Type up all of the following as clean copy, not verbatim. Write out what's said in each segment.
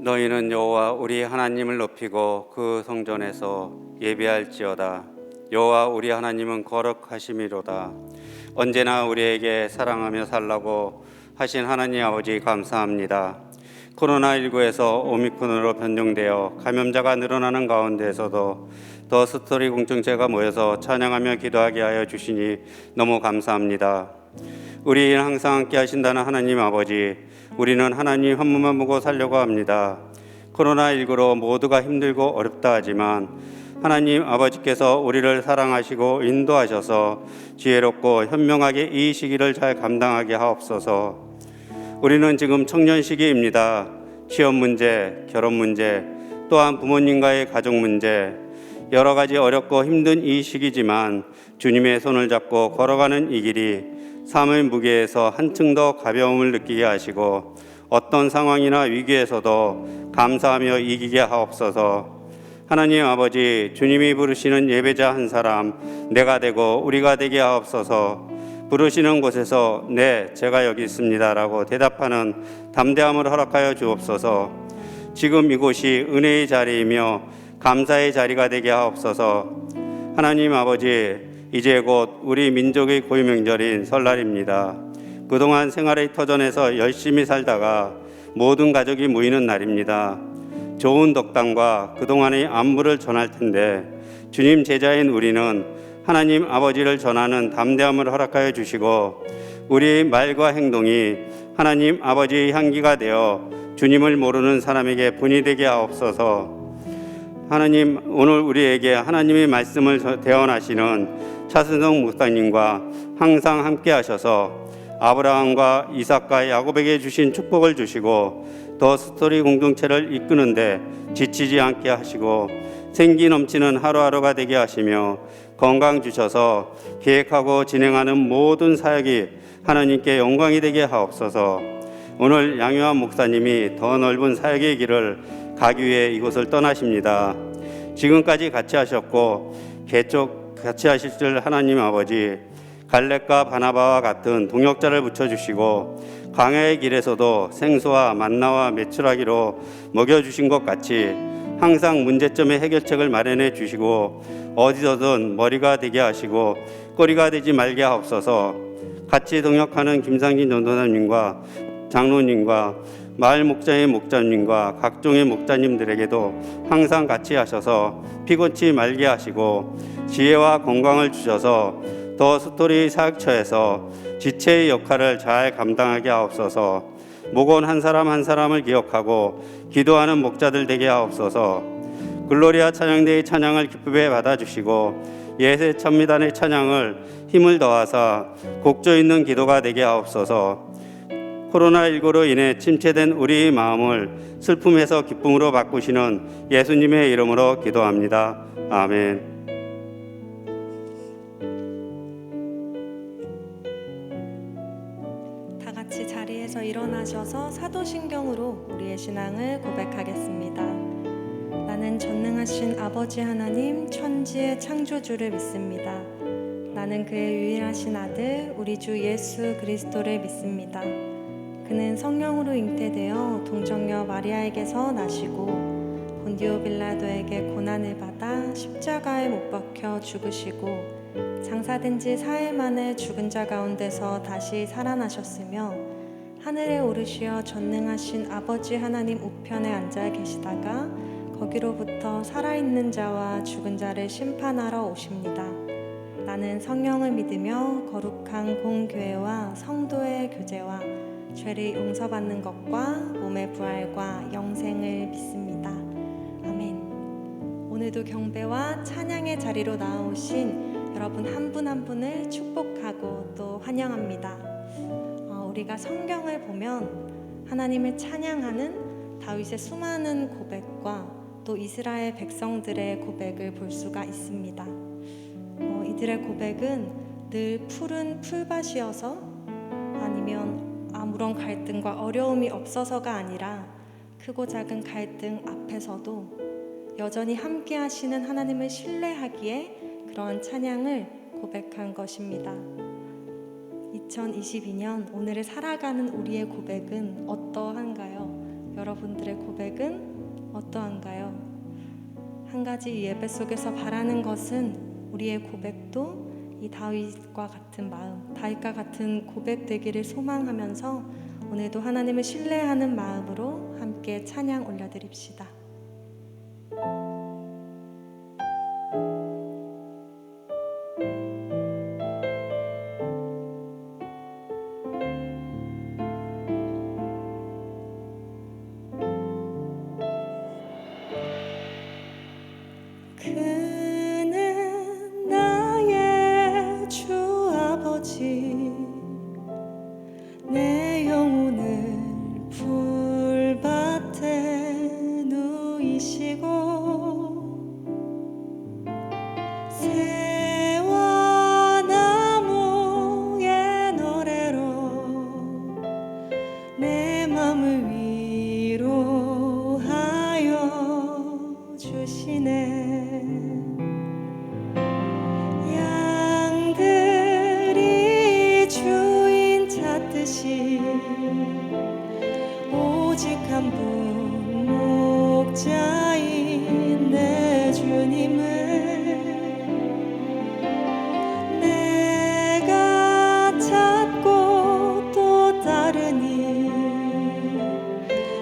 너희는 여호와 우리 하나님을 높이고 그 성전에서 예배할지어다. 여호와 우리 하나님은 거룩하심이로다. 언제나 우리에게 사랑하며 살라고 하신 하나님 아버지 감사합니다. 코로나19에서 오미크론으로 변종되어 감염자가 늘어나는 가운데에서도 더 스토리 공동체가 모여서 찬양하며 기도하게 하여 주시니 너무 감사합니다. 우리는 항상 함께 하신다는 하나님 아버지, 우리는 하나님 한 분만 보고 살려고 합니다. 코로나19로 모두가 힘들고 어렵다 하지만 하나님 아버지께서 우리를 사랑하시고 인도하셔서 지혜롭고 현명하게 이 시기를 잘 감당하게 하옵소서. 우리는 지금 청년 시기입니다. 취업 문제, 결혼 문제, 또한 부모님과의 가족 문제, 여러 가지 어렵고 힘든 이 시기지만 주님의 손을 잡고 걸어가는 이 길이 삶의 무게에서 한층 더 가벼움을 느끼게 하시고 어떤 상황이나 위기에서도 감사하며 이기게 하옵소서. 하나님 아버지, 주님이 부르시는 예배자 한 사람 내가 되고 우리가 되게 하옵소서. 부르시는 곳에서 네, 제가 여기 있습니다 라고 대답하는 담대함을 허락하여 주옵소서. 지금 이곳이 은혜의 자리이며 감사의 자리가 되게 하옵소서. 하나님 아버지, 이제 곧 우리 민족의 고유명절인 설날입니다. 그동안 생활의 터전에서 열심히 살다가 모든 가족이 모이는 날입니다. 좋은 덕담과 그동안의 안부를 전할 텐데 주님 제자인 우리는 하나님 아버지를 전하는 담대함을 허락하여 주시고 우리의 말과 행동이 하나님 아버지의 향기가 되어 주님을 모르는 사람에게 본이 되게 하옵소서. 하나님, 오늘 우리에게 하나님의 말씀을 대언하시는 차순성 목사님과 항상 함께 하셔서 아브라함과 이삭과 야곱에게 주신 축복을 주시고 더 스토리 공동체를 이끄는데 지치지 않게 하시고 생기 넘치는 하루하루가 되게 하시며 건강 주셔서 계획하고 진행하는 모든 사역이 하나님께 영광이 되게 하옵소서. 오늘 양요한 목사님이 더 넓은 사역의 길을 가기 위해 이곳을 떠나십니다. 지금까지 같이 하셨고 계속 같이 하실 줄 하나님 아버지, 갈렙과 바나바와 같은 동역자를 붙여주시고 광야의 길에서도 생수와 만나와 메추라기로 먹여주신 것 같이 항상 문제점의 해결책을 마련해 주시고 어디서든 머리가 되게 하시고 꼬리가 되지 말게 하옵소서. 같이 동역하는 김상진 전도사님과 장로님과 마을 목자의 목자님과 각종의 목자님들에게도 항상 같이 하셔서 피곤치 말게 하시고 지혜와 건강을 주셔서 더 스토리 사역처에서 지체의 역할을 잘 감당하게 하옵소서. 목원 한 사람 한 사람을 기억하고 기도하는 목자들 되게 하옵소서. 글로리아 찬양대의 찬양을 기쁘게 받아주시고 예세 천미단의 찬양을 힘을 더하사 곡조 있는 기도가 되게 하옵소서. 코로나19로 인해 침체된 우리의 마음을 슬픔에서 기쁨으로 바꾸시는 예수님의 이름으로 기도합니다. 아멘. 다 같이 자리에서 일어나셔서 사도신경으로 우리의 신앙을 고백하겠습니다. 나는 전능하신 아버지 하나님 천지의 창조주를 믿습니다. 나는 그의 유일하신 아들 우리 주 예수 그리스도를 믿습니다. 그는 성령으로 잉태되어 동정녀 마리아에게서 나시고 본디오 빌라도에게 고난을 받아 십자가에 못 박혀 죽으시고 장사된 지 4일 만에 죽은 자 가운데서 다시 살아나셨으며 하늘에 오르시어 전능하신 아버지 하나님 우편에 앉아 계시다가 거기로부터 살아있는 자와 죽은 자를 심판하러 오십니다. 나는 성령을 믿으며 거룩한 공교회와 성도의 교제와 죄를 용서받는 것과 몸의 부활과 영생을 믿습니다. 아멘. 오늘도 경배와 찬양의 자리로 나오신 여러분 한 분 한 분을 축복하고 또 환영합니다. 우리가 성경을 보면 하나님을 찬양하는 다윗의 수많은 고백과 또 이스라엘 백성들의 고백을 볼 수가 있습니다. 이들의 고백은 늘 푸른 풀밭이어서 아니면 아무런 갈등과 어려움이 없어서가 아니라 크고 작은 갈등 앞에서도 여전히 함께 하시는 하나님을 신뢰하기에 그러한 찬양을 고백한 것입니다. 2022년 오늘을 살아가는 우리의 고백은 어떠한가요? 여러분들의 고백은 어떠한가요? 한 가지 예배 속에서 바라는 것은 우리의 고백도 이 다윗과 같은 마음, 다윗과 같은 고백 되기를 소망하면서 오늘도 하나님을 신뢰하는 마음으로 함께 찬양 올려드립시다. 그는 나의 주 아버지, 내 영혼을 풀밭에 누이시고 새와 나무의 노래로 내 맘을 위로하여 주시네. 양들이 주인 찾듯이 오직 한 분 목자인 내 주님을 내가 찾고 또 따르니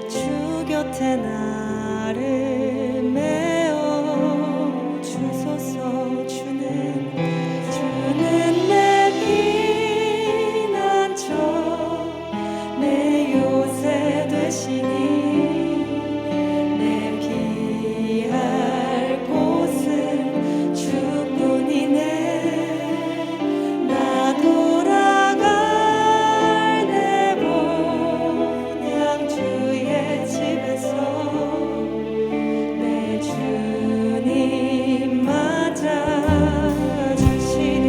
주 곁에 나를 메어 주소서. 주는 내 피난처, 내 요새 되시니 내 피할 곳은 주뿐이네. 나 돌아갈 내 본향 주의 집에서 내 주님 맞아 주시리.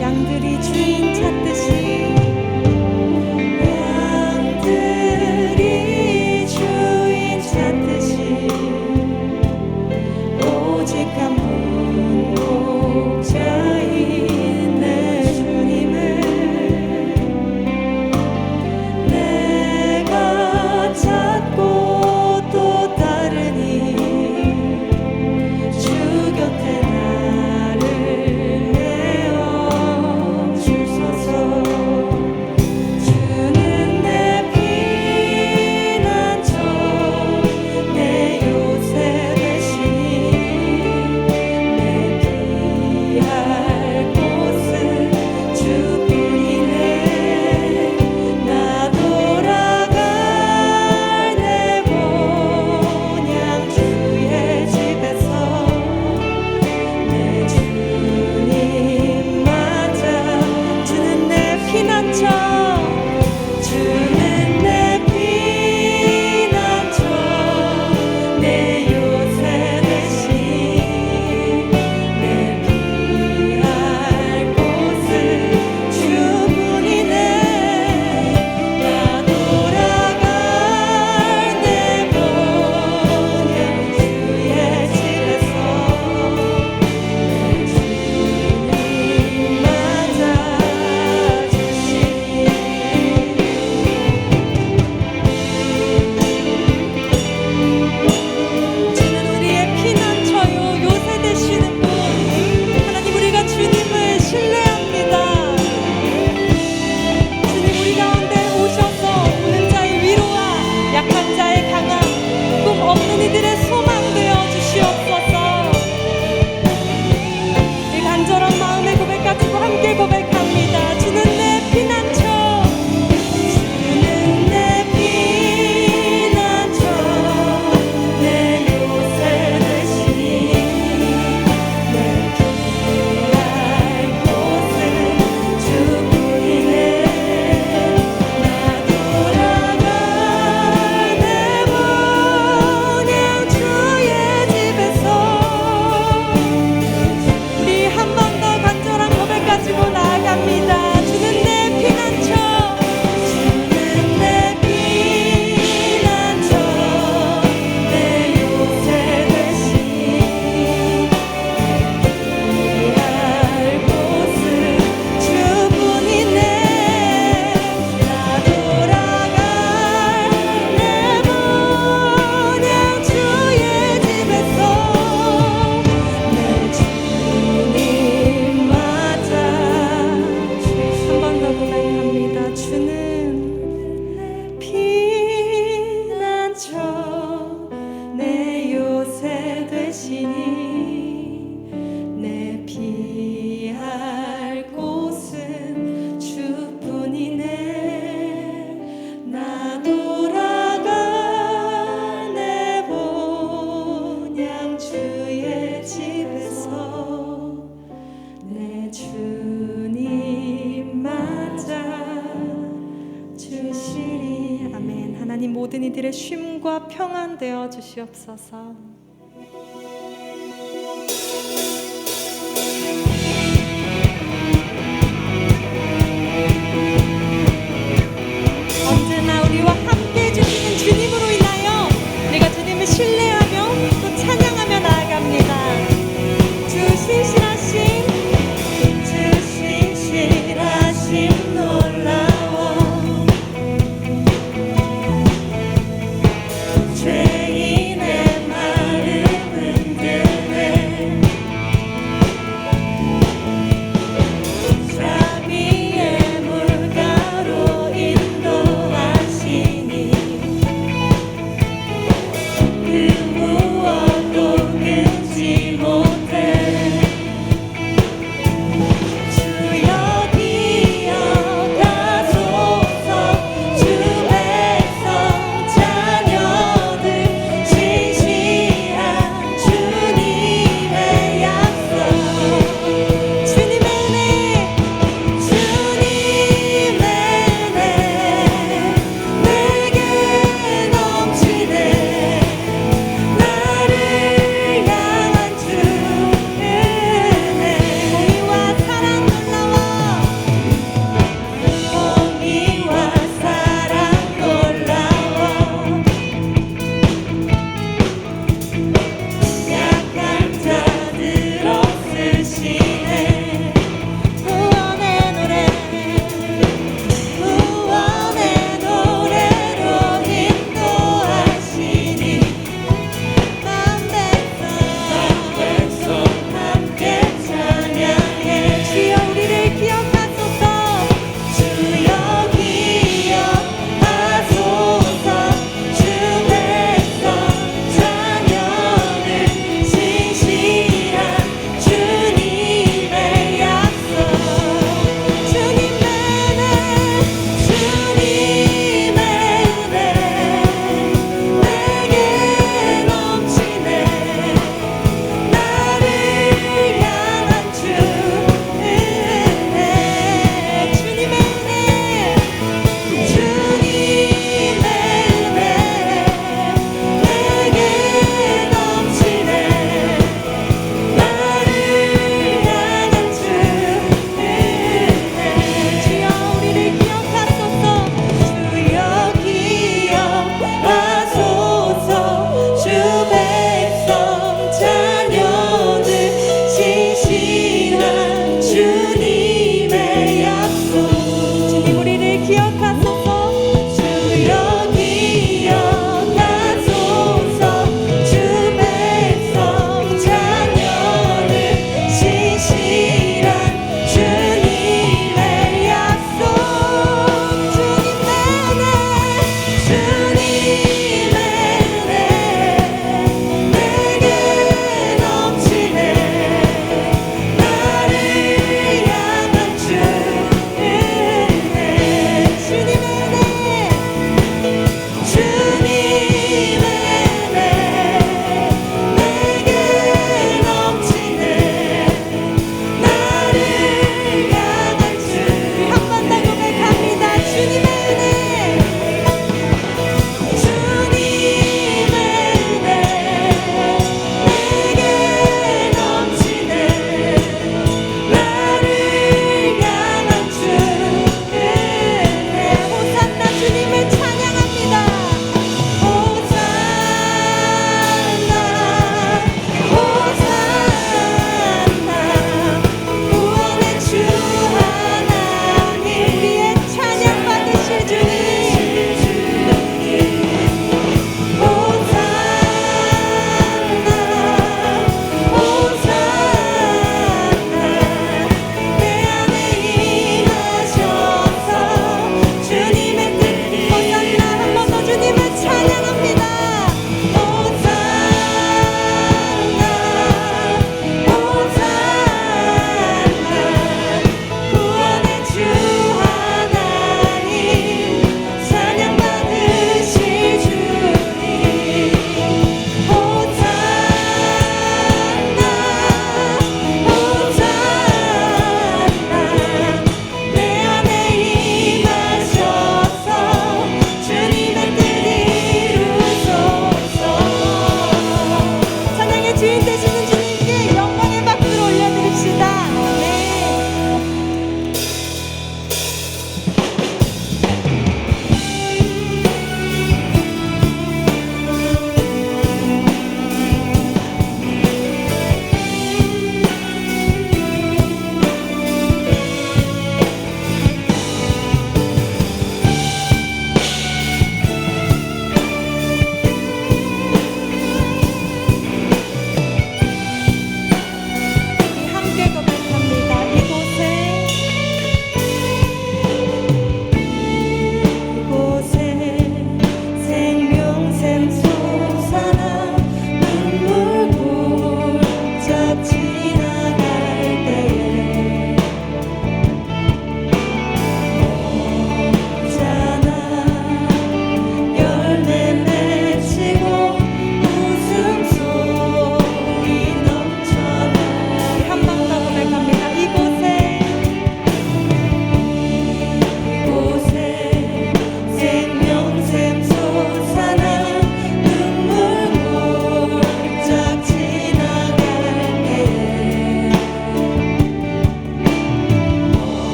양들이 주인 찾듯이 양들이 주인 찾듯이 오직 한 분 목자인 내 주님을 내가 찾고 또 따르니 주 곁에 나를 메어 주소서. 주는 내 피난처, 내 요새 되시니 내 피할 모든 이들의 쉼과 평안 되어 주시옵소서. 언제나 우리와 함께 해주시는 주님으로 인하여 우리가 주님을 신뢰하며 또 찬양하며 나아갑니다. 주 신실하심 놀라워 죄인의 말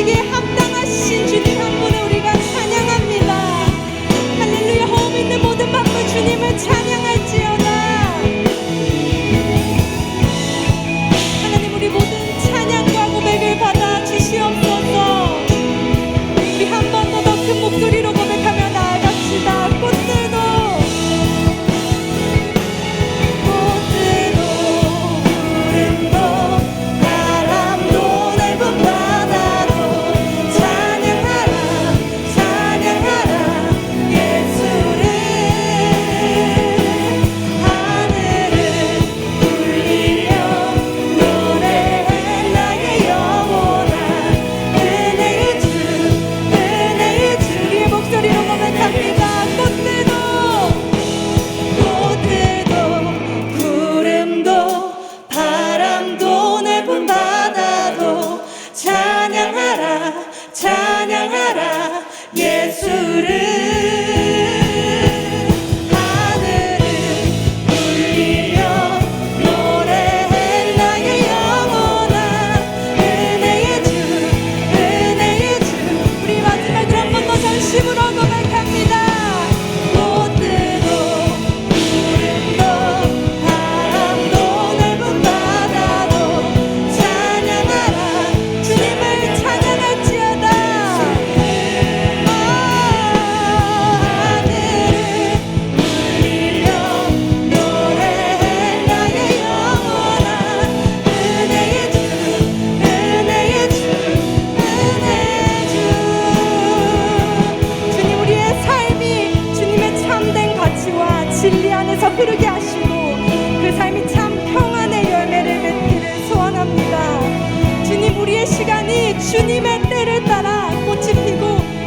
받으시기에 합당하신 주님 한 분을 우리가 찬양합니다. 할렐루야. 호흡 있는 모든 만물 주님을 찬양할지어다. 하나님, 우리 모든 찬양과 고백을 받아 주시옵소서. 우리 한 번 더 큰 목소리로 고백하며 나아갑시다. 꽃들도 구름도 바람도 넓은 바다도 찬양하라 찬양하라 예수를. 하늘을 울리며 노래해 나의 영혼아 은혜의 주 은혜의 주. 우리의 목소리로 고백합니다. 꽃들도 구름도 바람도 넓은 바다도 찬양하라 찬양하라 예수를. 하늘을 울리며 노래해 나의 영혼아 은혜의 주 은혜의 주. 우리 마지막으로 한 번 더 전심으로 고백합니다. 꽃들도 구름도 바람도 넓은 바다도 찬양하라 주님을 찬양할지어다. 하늘을 울리며 노래해 나의 영혼아 은혜의 주 은혜의 주 은혜의 주. 주님, 우리의 삶이 주님의 참된 가치와 진리 안에서 흐르게 하시고 그 삶이 참 평안의 열매를 맺기를 소원합니다. 주님, 우리의 시간이 주님의 때를 따라 꽃이 피고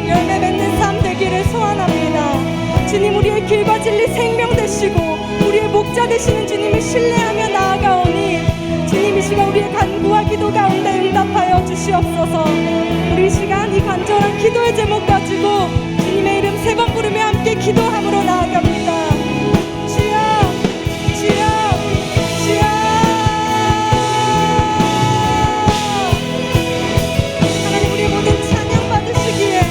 열매 맺는 삶 되기를 소원합니다. 주님, 우리의 길과 진리 생명 되시고 우리의 목자 되시는 주님을 신뢰하며 나아가오니 주님, 이 시간 우리의 간구와 기도 가운데 응답하여 주시옵소서. 우리 이 시간 이 간절한 기도의 제목 가지고 주님의 이름 세 번 부르며 함께 기도함으로 나아갑니다. 주여 주여 주여. 하나님, 우리의 모든 찬양 받으시기에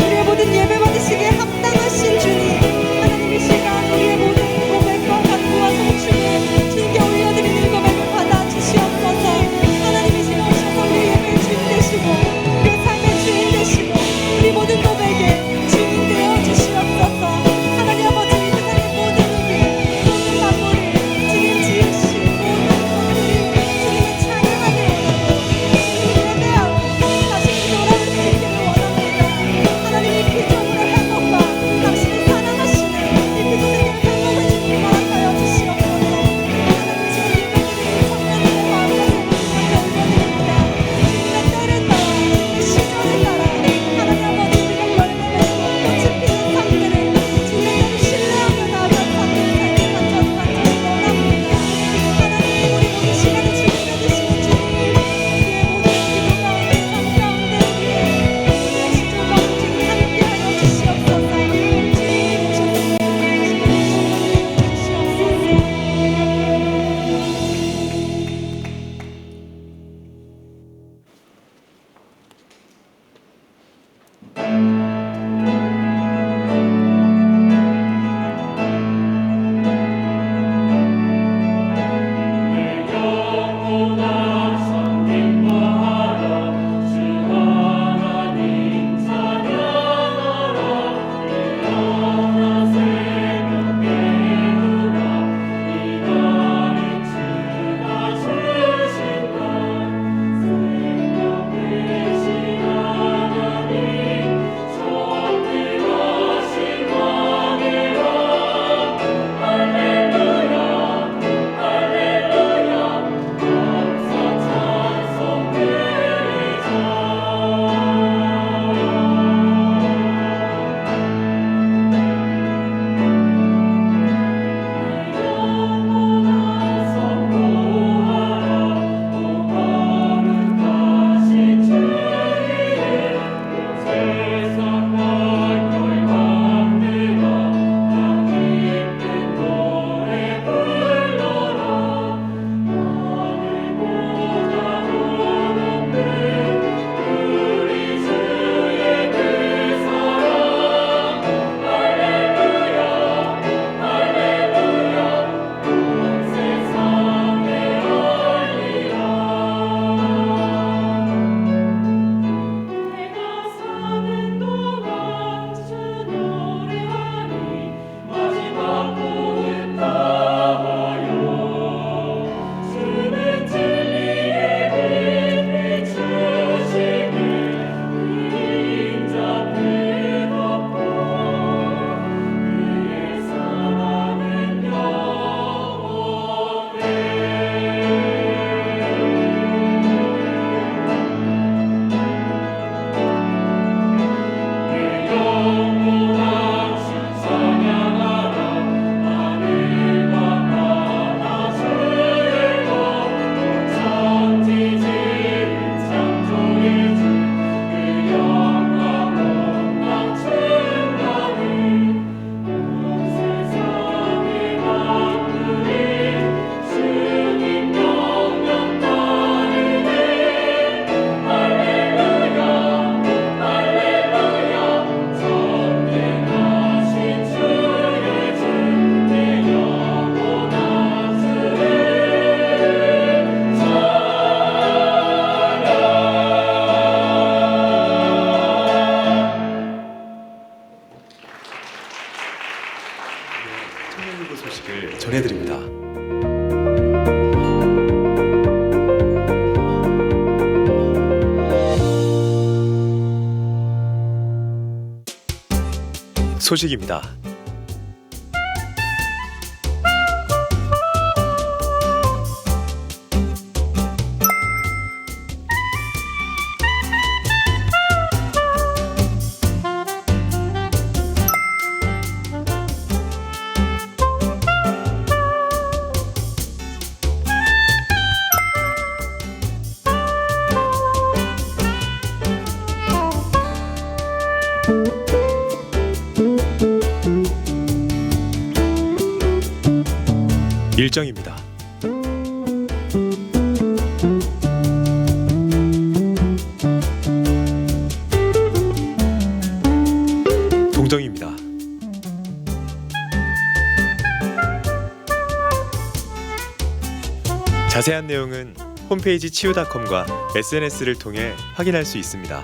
우리의 모든 예배 받으시기에 합당하신 주님, 하나님 이 시간 우리의 모든 고백과 간구와 송축을 주님께 올려드리는 고백을 받아 주시옵소서. 하나님 이 시간 오셔서 우리의 예배의 주인 되시고 우리의 전해드립니다. 소식입니다. 일정입니다. 동정입니다. 자세한 내용은 홈페이지 치유닷컴과 SNS를 통해 확인할 수 있습니다.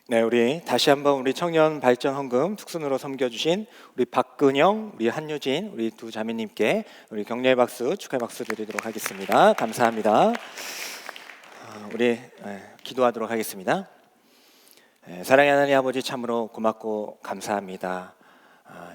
네, 우리 다시 한번 우리 청년 발전 헌금 특순으로 섬겨주신 우리 박근영, 우리 한유진, 우리 두 자매님께 우리 격려의 박수, 축하의 박수 드리도록 하겠습니다. 감사합니다. 우리 기도하도록 하겠습니다. 사랑의 하나님 아버지, 참으로 고맙고 감사합니다.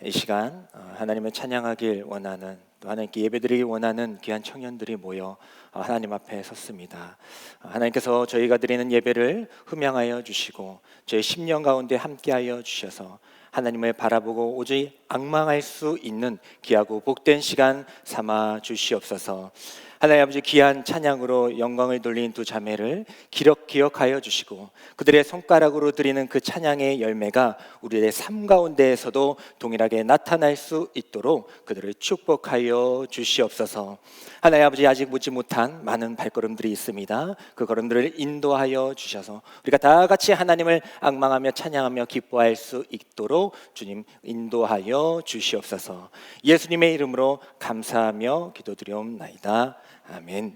이 시간 하나님을 찬양하길 원하는, 또 하나님께 예배드리길 원하는 귀한 청년들이 모여 하나님 앞에 섰습니다. 하나님께서 저희가 드리는 예배를 흠양하여 주시고 저희 심령 가운데 함께하여 주셔서 하나님을 바라보고 오직 앙망할 수 있는 귀하고 복된 시간 삼아 주시옵소서. 하나님 아버지, 귀한 찬양으로 영광을 돌린 두 자매를 기억하여 주시고 그들의 손가락으로 드리는 그 찬양의 열매가 우리의 삶 가운데에서도 동일하게 나타날 수 있도록 그들을 축복하여 주시옵소서. 하나님 아버지, 아직 묻지 못한 많은 발걸음들이 있습니다. 그 걸음들을 인도하여 주셔서 우리가 다 같이 하나님을 앙망하며 찬양하며 기뻐할 수 있도록 주님 인도하여 주시옵소서. 예수님의 이름으로 감사하며 기도드리옵나이다. 아멘.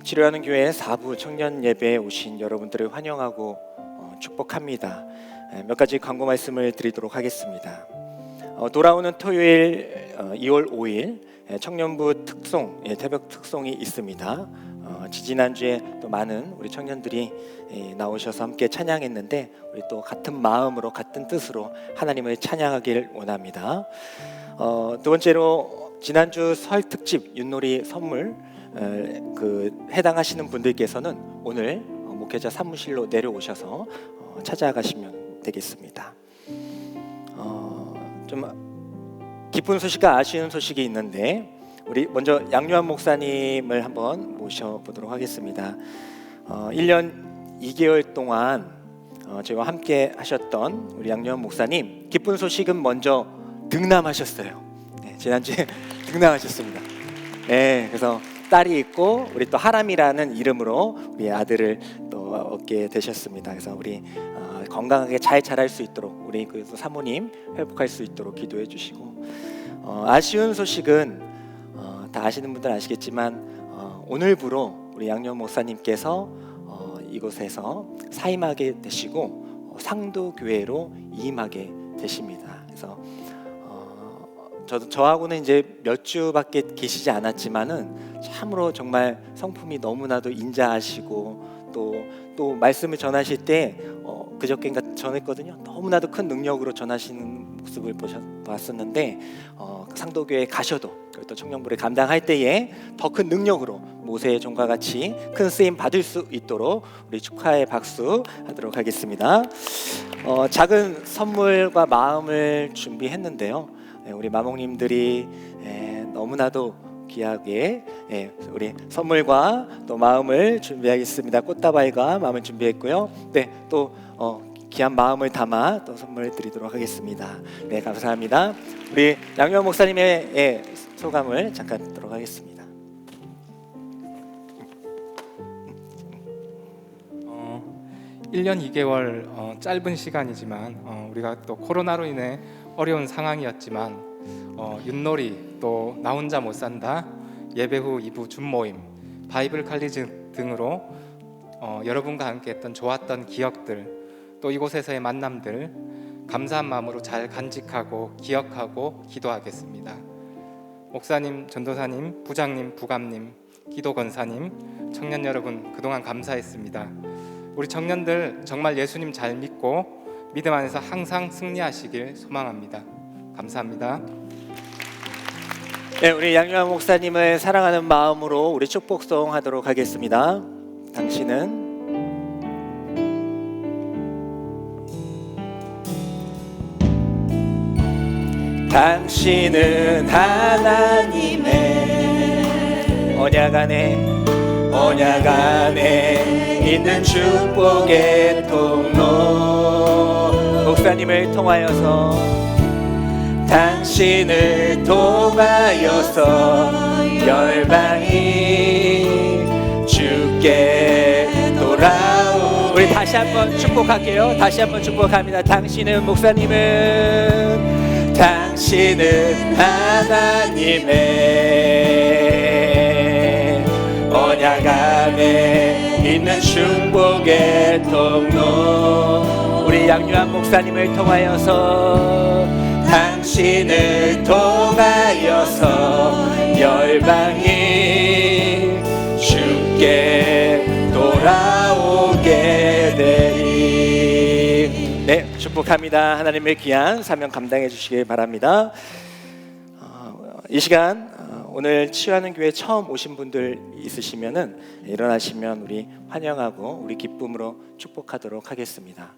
치료하는 교회 4부 청년 예배에 오신 여러분들을 환영하고 축복합니다. 몇 가지 광고 말씀을 드리도록 하겠습니다. 돌아오는 토요일 2월 5일 청년부 특송, 새벽 특송이 있습니다. 지지난주에 또 많은 우리 청년들이 나오셔서 함께 찬양했는데 우리 또 같은 마음으로 같은 뜻으로 하나님을 찬양하길 원합니다. 두 번째로 지난주 설 특집 윷놀이 선물 해당하시는 분들께서는 오늘 목회자 사무실로 내려오셔서 찾아가시면 되겠습니다. 좀 기쁜 소식과 아쉬운 소식이 있는데 우리 먼저 양요한 목사님을 한번 모셔보도록 하겠습니다. 1년 2개월 동안 저희와 함께 하셨던 우리 양요한 목사님, 기쁜 소식은 먼저 등남하셨어요. 지난주에 등남하셨습니다. 그래서 딸이 있고 우리 또 하람이라는 이름으로 우리 아들을 또 얻게 되셨습니다. 그래서 우리 건강하게 잘 자랄 수 있도록 우리 그 사모님 회복할 수 있도록 기도해 주시고, 아쉬운 소식은 다 아시는 분들 아시겠지만 오늘부로 우리 양요한 목사님께서 이곳에서 사임하게 되시고 상도교회로 이임하게 되십니다. 그래서 저하고는 이제 몇 주밖에 계시지 않았지만은 참으로 정말 성품이 너무나도 인자하시고 또 말씀을 전하실 때 그저께인가 전했거든요. 너무나도 큰 능력으로 전하시는 모습을 봤었는데 상도교회에 가셔도 또 청년부를 감당할 때에 더 큰 능력으로 모세의 종과 같이 큰 쓰임 받을 수 있도록 우리 축하의 박수 하도록 하겠습니다. 작은 선물과 마음을 준비했는데요. 우리 마목님들이 너무나도 귀하게 우리 선물과 또 마음을 준비하겠습니다. 꽃다발과 마음을 준비했고요. 또 귀한 마음을 담아 또 선물 드리도록 하겠습니다. 감사합니다. 우리 양요한 목사님의 소감을 잠깐 듣도록 하겠습니다. 1년 2개월 짧은 시간이지만 우리가 또 코로나로 인해 어려운 상황이었지만 윷놀이, 또 나 혼자 못 산다, 예배 후 2부 줌모임, 바이블 칼리지 등으로 여러분과 함께 했던 좋았던 기억들, 또 이곳에서의 만남들 감사한 마음으로 잘 간직하고 기억하고 기도하겠습니다. 목사님, 전도사님, 부장님, 부감님, 기도권사님, 청년 여러분 그동안 감사했습니다. 우리 청년들 정말 예수님 잘 믿고 믿음 안에서 항상 승리하시길 소망합니다. 감사합니다. 우리 양요한 목사님을 사랑하는 마음으로 우리 축복송 하도록 하겠습니다. 당신은 하나님의 언약 안에 있는 축복의 통로. 목사님을 통하여서 당신을 통하여서 열방이 주께 돌아오. 우리 다시 한번 축복할게요. 다시 한번 축복합니다. 당신은 목사님은 하나님의 언약 안에 있는 축복의 통로. 우리 양요한 목사님을 통하여서 당신을 통하여서 열방이 주께 돌아 축복합니다. 하나님의 귀한 사명 감당해 주시길 바랍니다. 이 시간 오늘 치유하는 교회 처음 오신 분들 있으시면은 일어나시면 우리 환영하고 우리 기쁨으로 축복하도록 하겠습니다.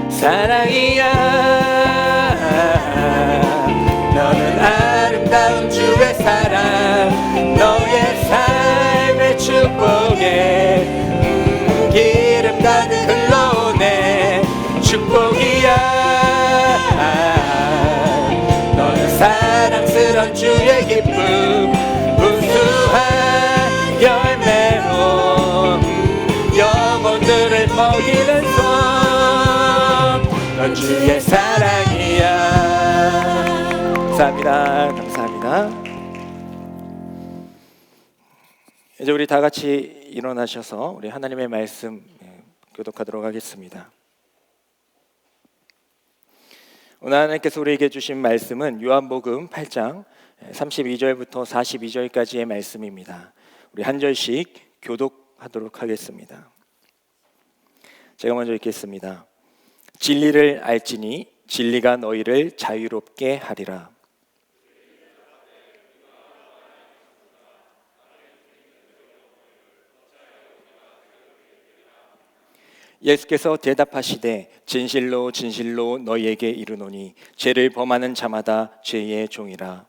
사랑이야, 너는 아름다운 주의 사랑, 너의 삶의 축복에 기름 가득 흘러오네. 축복이야, 너는 사랑스런 주의 기쁨, 우수한 열매로 영혼들을 먹이는 손. 넌 주의 사랑이야. 감사합니다. 감사합니다. 이제 우리 다 같이 일어나셔서 우리 하나님의 말씀 교독하도록 하겠습니다. 오늘 하나님께서 우리에게 주신 말씀은 요한복음 8장 32절부터 42절까지의 말씀입니다. 우리 한 절씩 교독하도록 하겠습니다. 제가 먼저 읽겠습니다. 진리를 알지니 진리가 너희를 자유롭게 하리라. 예수께서 대답하시되 진실로 진실로 너희에게 이르노니 죄를 범하는 자마다 죄의 종이라.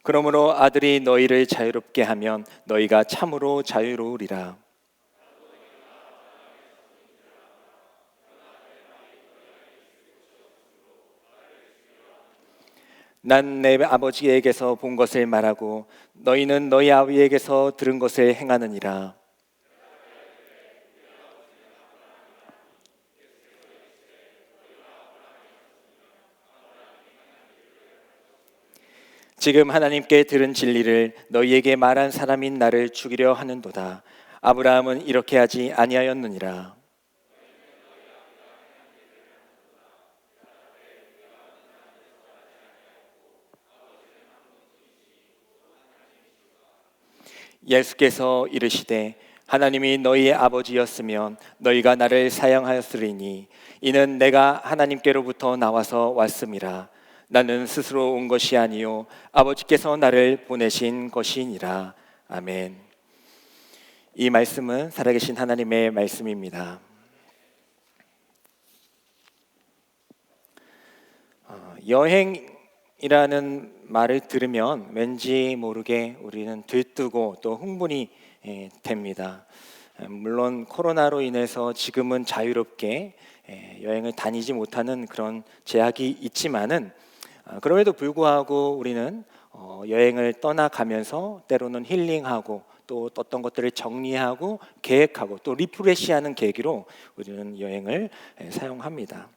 그러므로 아들이 너희를 자유롭게 하면 너희가 참으로 자유로우리라. 난 내 아버지에게서 본 것을 말하고 너희는 너희 아비에게서 들은 것을 행하느니라. 지금 하나님께 들은 진리를 너희에게 말한 사람인 나를 죽이려 하는도다. 아브라함은 이렇게 하지 아니하였느니라. 예수께서 이르시되 하나님이 너희의 아버지였으면 너희가 나를 사형하였으리니 이는 내가 하나님께로부터 나와서 왔음이라. 나는 스스로 온 것이 아니요 아버지께서 나를 보내신 것이니라. 아멘. 이 말씀은 살아계신 하나님의 말씀입니다. 여행이라는 말을 들으면 왠지 모르게 우리는 들뜨고 또 흥분이 됩니다. 물론 코로나로 인해서 지금은 자유롭게 여행을 다니지 못하는 그런 제약이 있지만은 그럼에도 불구하고 우리는 여행을 떠나가면서 때로는 힐링하고 또 어떤 것들을 정리하고 계획하고 또 리프레시하는 계기로 우리는 여행을 사용합니다.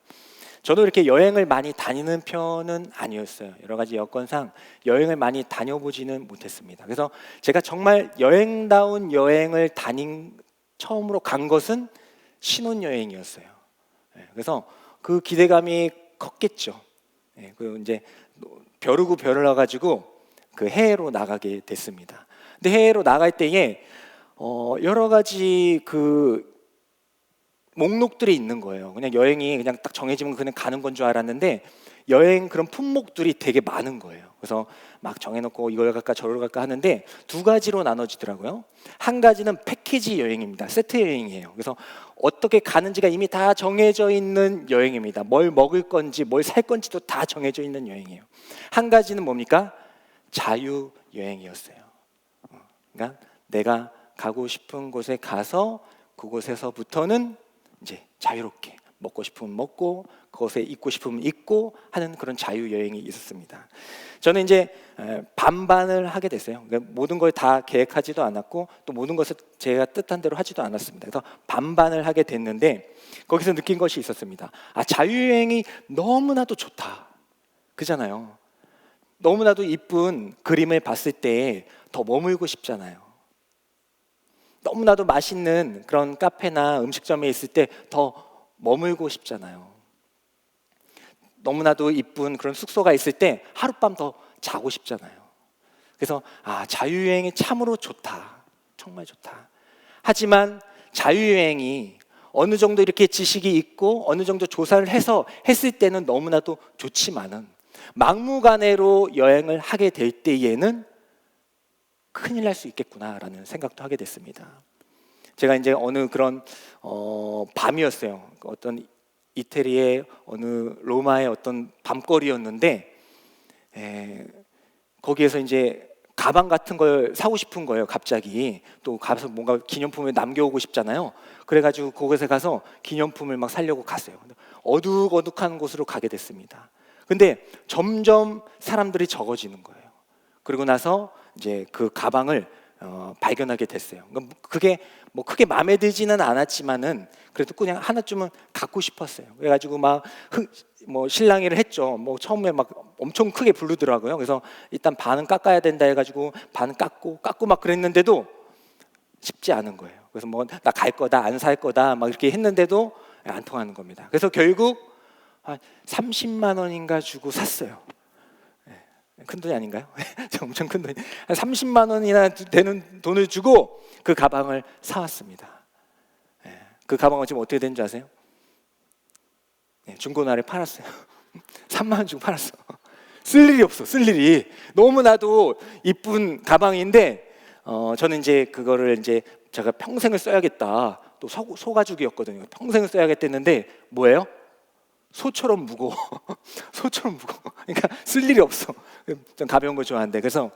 저도 이렇게 여행을 많이 다니는 편은 아니었어요. 여러 가지 여건상 여행을 많이 다녀보지는 못했습니다. 그래서 제가 정말 여행다운 여행을 처음으로 간 것은 신혼여행이었어요. 그래서 그 기대감이 컸겠죠. 그리고 이제 벼르고 벼르러 가지고 그 해외로 나가게 됐습니다. 근데 해외로 나갈 때에 여러 가지 그 목록들이 있는 거예요. 그냥 여행이 그냥 딱 정해지면 그냥 가는 건 줄 알았는데 여행 그런 품목들이 되게 많은 거예요. 그래서 막 정해놓고 이걸 갈까 저걸 갈까 하는데 두 가지로 나눠지더라고요. 한 가지는 패키지 여행입니다. 세트 여행이에요. 그래서 어떻게 가는지가 이미 다 정해져 있는 여행입니다. 뭘 먹을 건지 뭘 살 건지도 다 정해져 있는 여행이에요. 한 가지는 뭡니까? 자유 여행이었어요. 그러니까 내가 가고 싶은 곳에 가서 그곳에서부터는 이제 자유롭게 먹고 싶으면 먹고 그곳에 있고 싶으면 있고 하는 그런 자유 여행이 있었습니다. 저는 이제 반반을 하게 됐어요. 그러니까 모든 걸 다 계획하지도 않았고 또 모든 것을 제가 뜻한 대로 하지도 않았습니다. 그래서 반반을 하게 됐는데 거기서 느낀 것이 있었습니다. 자유여행이 너무나도 좋다. 그잖아요. 너무나도 이쁜 그림을 봤을 때 더 머물고 싶잖아요. 너무나도 맛있는 그런 카페나 음식점에 있을 때 더 머물고 싶잖아요. 너무나도 이쁜 그런 숙소가 있을 때 하룻밤 더 자고 싶잖아요. 그래서 자유여행이 참으로 좋다. 정말 좋다. 하지만 자유여행이 어느 정도 이렇게 지식이 있고 어느 정도 조사를 해서 했을 때는 너무나도 좋지만은 막무가내로 여행을 하게 될 때에는 큰일 날 수 있겠구나라는 생각도 하게 됐습니다. 제가 이제 어느 그런 밤이었어요. 어떤 이태리의 어느 로마의 어떤 밤거리였는데 거기에서 이제 가방 같은 걸 사고 싶은 거예요. 갑자기 또 가서 뭔가 기념품을 남겨오고 싶잖아요. 그래가지고 그곳에 가서 기념품을 막 사려고 갔어요. 어둑어둑한 곳으로 가게 됐습니다. 근데 점점 사람들이 적어지는 거예요. 그리고 나서 이제 그 가방을 발견하게 됐어요. 그게 뭐 크게 마음에 들지는 않았지만은 그래도 그냥 하나쯤은 갖고 싶었어요. 그래가지고 막 뭐 실랑이를 했죠. 뭐 처음에 막 엄청 크게 부르더라고요. 그래서 일단 반은 깎아야 된다 해가지고 반은 깎고 막 그랬는데도 쉽지 않은 거예요. 그래서 뭐 나 갈 거다, 안 살 거다 막 이렇게 했는데도 안 통하는 겁니다. 그래서 결국 한 30만 원인가 주고 샀어요. 큰 돈이 아닌가요? 엄청 큰 돈이. 한 30만 원이나 되는 돈을 주고 그 가방을 사왔습니다. 그 가방은 지금 어떻게 된 줄 아세요? 중고나라에 팔았어요. 3만 원 주고 팔았어. 쓸 일이 없어. 쓸 일이. 너무나도 이쁜 가방인데 저는 이제 그거를 이제 제가 평생을 써야겠다. 또 소가죽이었거든요. 평생을 써야겠다는데 뭐예요? 소처럼 무거워. 소처럼 무거워. 그러니까 쓸 일이 없어. 좀 가벼운 걸 좋아하는데 그래서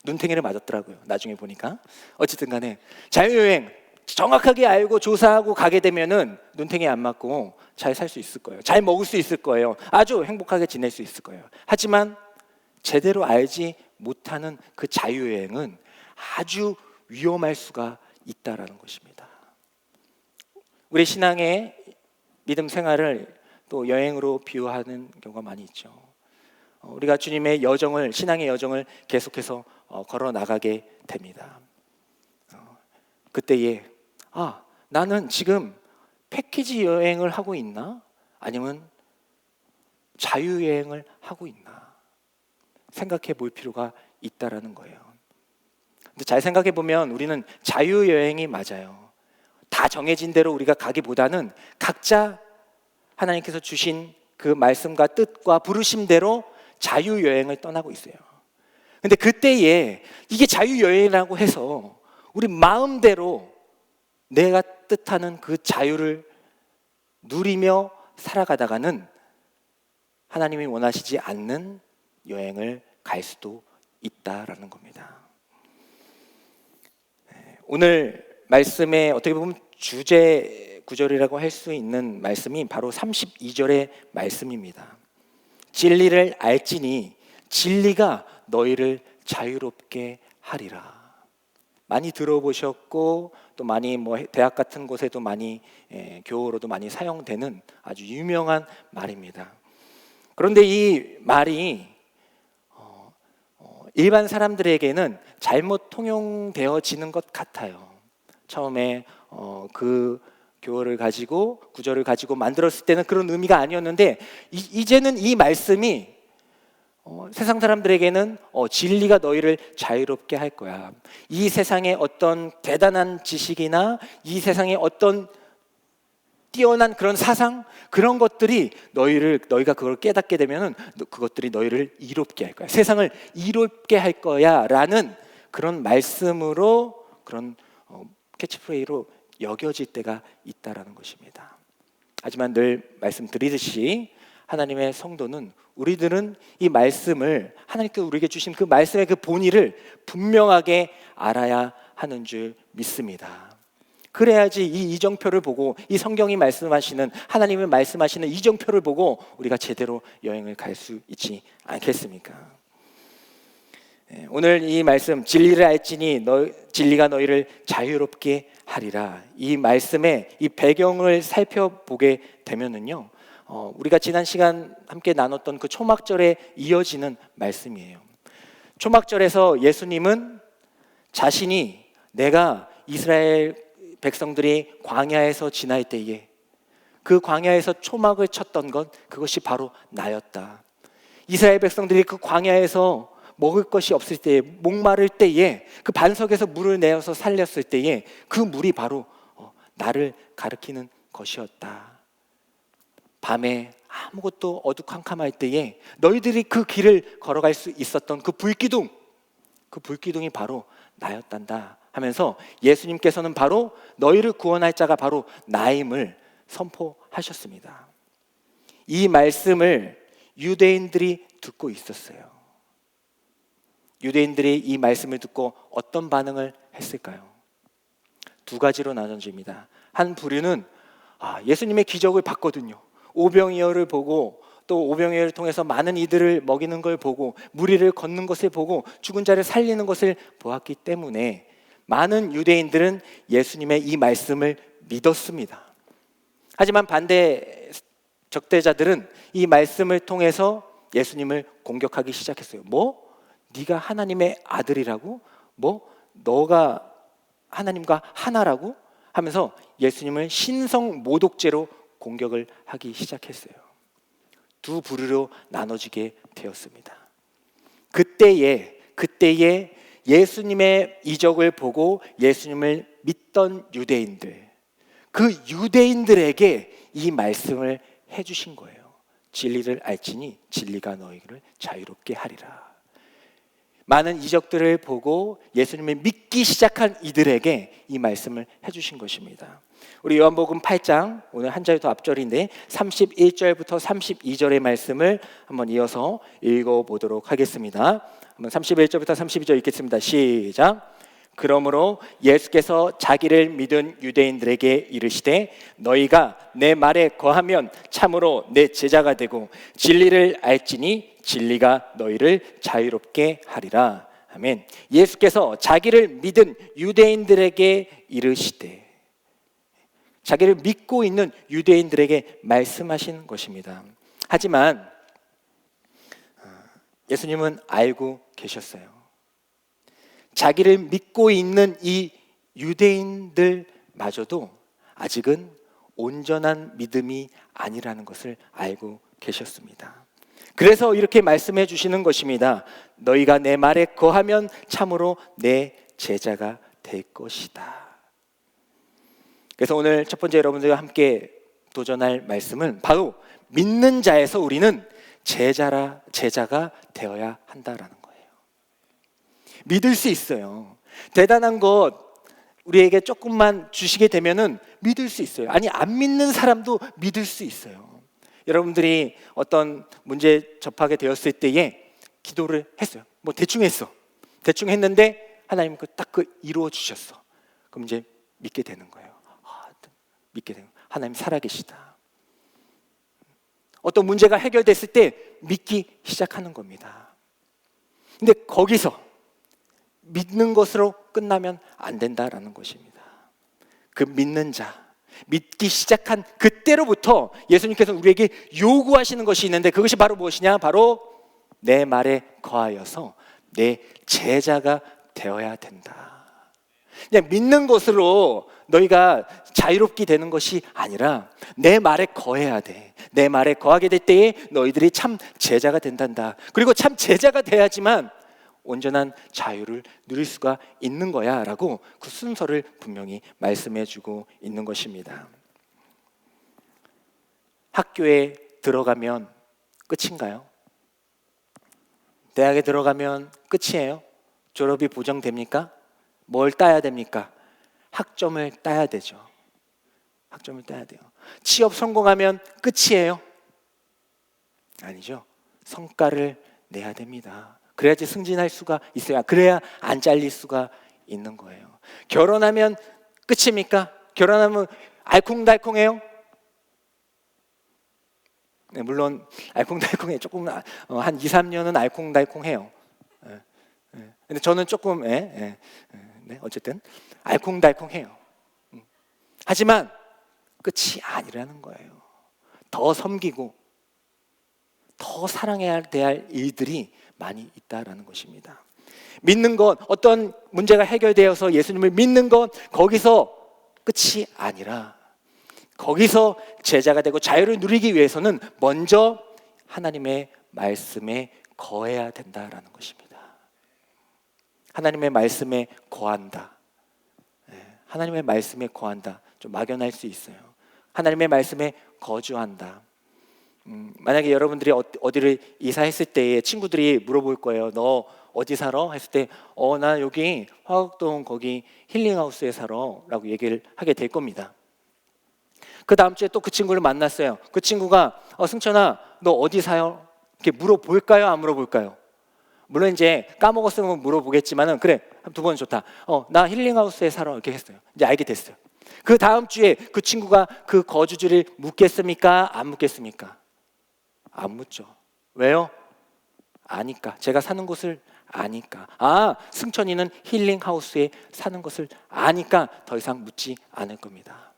눈탱이를 맞았더라고요. 나중에 보니까. 어쨌든 간에 자유여행 정확하게 알고 조사하고 가게 되면은 눈탱이 안 맞고 잘 살 수 있을 거예요. 잘 먹을 수 있을 거예요. 아주 행복하게 지낼 수 있을 거예요. 하지만 제대로 알지 못하는 그 자유여행은 아주 위험할 수가 있다라는 것입니다. 우리 신앙의 믿음 생활을 또 여행으로 비유하는 경우가 많이 있죠. 우리가 주님의 여정을, 신앙의 여정을 계속해서 걸어 나가게 됩니다. 그때에 나는 지금 패키지 여행을 하고 있나? 아니면 자유여행을 하고 있나? 생각해 볼 필요가 있다라는 거예요. 근데 잘 생각해 보면 우리는 자유여행이 맞아요. 다 정해진 대로 우리가 가기보다는 각자 하나님께서 주신 그 말씀과 뜻과 부르심대로 자유여행을 떠나고 있어요. 근데 그때에 이게 자유여행이라고 해서 우리 마음대로 내가 뜻하는 그 자유를 누리며 살아가다가는 하나님이 원하시지 않는 여행을 갈 수도 있다라는 겁니다. 오늘 말씀에 어떻게 보면 주제 구절이라고 할 수 있는 말씀이 바로 32절의 말씀입니다. 진리를 알지니 진리가 너희를 자유롭게 하리라. 많이 들어보셨고 또 많이 뭐 대학 같은 곳에도 많이 교어로도 많이 사용되는 아주 유명한 말입니다. 그런데 이 말이 일반 사람들에게는 잘못 통용되어지는 것 같아요. 처음에 그 교어를 가지고 구절을 가지고 만들었을 때는 그런 의미가 아니었는데 이제는 이 말씀이 세상 사람들에게는 진리가 너희를 자유롭게 할 거야. 이 세상의 어떤 대단한 지식이나 이 세상의 어떤 뛰어난 그런 사상 그런 것들이 너희가 그걸 깨닫게 되면은 그것들이 너희를 이롭게 할 거야. 세상을 이롭게 할 거야라는 그런 말씀으로 그런 캐치프레이로 여겨질 때가 있다라는 것입니다. 하지만 늘 말씀드리듯이 하나님의 성도는 우리들은 이 말씀을 하나님께서 우리에게 주신 그 말씀의 그 본의를 분명하게 알아야 하는 줄 믿습니다. 그래야지 이 이정표를 보고 이 성경이 말씀하시는 하나님이 말씀하시는 이정표를 보고 우리가 제대로 여행을 갈 수 있지 않겠습니까? 오늘 이 말씀 진리를 알지니 진리가 너희를 자유롭게 하리라. 이 말씀의 이 배경을 살펴보게 되면은요. 우리가 지난 시간 함께 나눴던 그 초막절에 이어지는 말씀이에요. 초막절에서 예수님은 자신이 내가 이스라엘 백성들이 광야에서 지날 때에 그 광야에서 초막을 쳤던 것 그것이 바로 나였다. 이스라엘 백성들이 그 광야에서 먹을 것이 없을 때에, 목마를 때에 그 반석에서 물을 내어서 살렸을 때에 그 물이 바로 나를 가리키는 것이었다. 밤에 아무것도 어두컴컴할 때에 너희들이 그 길을 걸어갈 수 있었던 그 불기둥이 바로 나였단다 하면서 예수님께서는 바로 너희를 구원할 자가 바로 나임을 선포하셨습니다. 이 말씀을 유대인들이 듣고 있었어요. 유대인들이 이 말씀을 듣고 어떤 반응을 했을까요? 두 가지로 나눠집니다. 한 부류는 예수님의 기적을 봤거든요. 오병이어를 보고 또 오병이어를 통해서 많은 이들을 먹이는 걸 보고 무리를 걷는 것을 보고 죽은 자를 살리는 것을 보았기 때문에 많은 유대인들은 예수님의 이 말씀을 믿었습니다. 하지만 반대 적대자들은 이 말씀을 통해서 예수님을 공격하기 시작했어요. 네가 하나님의 아들이라고? 너가 하나님과 하나라고? 하면서 예수님을 신성 모독죄로 공격을 하기 시작했어요. 두 부류로 나눠지게 되었습니다. 그때에 예수님의 이적을 보고 예수님을 믿던 유대인들, 그 유대인들에게 이 말씀을 해주신 거예요. 진리를 알지니 진리가 너희를 자유롭게 하리라. 많은 이적들을 보고 예수님을 믿기 시작한 이들에게 이 말씀을 해주신 것입니다. 우리 요한복음 8장, 오늘 한 절 더 앞절인데 31절부터 32절의 말씀을 한번 이어서 읽어보도록 하겠습니다. 한번 31절부터 32절 읽겠습니다. 시작. 그러므로 예수께서 자기를 믿은 유대인들에게 이르시되 너희가 내 말에 거하면 참으로 내 제자가 되고 진리를 알지니 진리가 너희를 자유롭게 하리라. 아멘. 예수께서 자기를 믿은 유대인들에게 이르시되, 자기를 믿고 있는 유대인들에게 말씀하신 것입니다. 하지만 예수님은 알고 계셨어요. 자기를 믿고 있는 이 유대인들마저도 아직은 온전한 믿음이 아니라는 것을 알고 계셨습니다. 그래서 이렇게 말씀해 주시는 것입니다. 너희가 내 말에 거하면 참으로 내 제자가 될 것이다. 그래서 오늘 첫 번째 여러분들과 함께 도전할 말씀은 바로 믿는 자에서 우리는 제자가 되어야 한다라는 거예요. 믿을 수 있어요. 대단한 것 우리에게 조금만 주시게 되면은 믿을 수 있어요. 아니, 안 믿는 사람도 믿을 수 있어요. 여러분들이 어떤 문제 접하게 되었을 때에 기도를 했어요. 대충 했어. 대충 했는데 하나님 딱 이루어 주셨어. 그럼 이제 믿게 되는 거예요. 믿게 되는 거예요. 하나님 살아계시다. 어떤 문제가 해결됐을 때 믿기 시작하는 겁니다. 근데 거기서 믿는 것으로 끝나면 안 된다라는 것입니다. 그 믿는 자, 믿기 시작한 그때로부터 예수님께서 우리에게 요구하시는 것이 있는데 그것이 바로 무엇이냐? 바로 내 말에 거하여서 내 제자가 되어야 된다. 그냥 믿는 것으로 너희가 자유롭게 되는 것이 아니라 내 말에 거해야 돼. 내 말에 거하게 될 때에 너희들이 참 제자가 된단다. 그리고 참 제자가 돼야지만 온전한 자유를 누릴 수가 있는 거야 라고 그 순서를 분명히 말씀해 주고 있는 것입니다. 학교에 들어가면 끝인가요? 대학에 들어가면 끝이에요? 졸업이 보장됩니까? 뭘 따야 됩니까? 학점을 따야 되죠. 학점을 따야 돼요. 취업 성공하면 끝이에요? 아니죠. 성과를 내야 됩니다. 그래야지 승진할 수가 있어요. 그래야 안 잘릴 수가 있는 거예요. 결혼하면 끝입니까? 결혼하면 알콩달콩해요? 네, 물론 알콩달콩해. 조금 한 2, 3년은 알콩달콩해요. 근데 저는 조금 네, 어쨌든 알콩달콩해요. 하지만 끝이 아니라는 거예요. 더 섬기고 더 사랑해야 될 일들이 많이 있다라는 것입니다. 믿는 것, 어떤 문제가 해결되어서 예수님을 믿는 것, 거기서 끝이 아니라 거기서 제자가 되고 자유를 누리기 위해서는 먼저 하나님의 말씀에 거해야 된다라는 것입니다. 하나님의 말씀에 거한다. 하나님의 말씀에 거한다. 좀 막연할 수 있어요. 하나님의 말씀에 거주한다. 만약에 여러분들이 어디를 이사했을 때에 친구들이 물어볼 거예요. 너 어디 살아? 했을 때 나 여기 화곡동 거기 힐링하우스에 살아 라고 얘기를 하게 될 겁니다. 그 다음 주에 또 그 친구를 만났어요. 그 친구가 승천아 너 어디 사요? 이렇게 물어볼까요? 안 물어볼까요? 물론 이제 까먹었으면 물어보겠지만은 그래 두 번 좋다. 나 힐링하우스에 살아 이렇게 했어요. 이제 알게 됐어요. 그 다음 주에 그 친구가 그 거주지를 묻겠습니까? 안 묻겠습니까? 안 묻죠. 왜요? 아니까. 제가 사는 곳을 아니까. 승천이는 힐링하우스에 사는 것을 아니까 더 이상 묻지 않을 겁니다.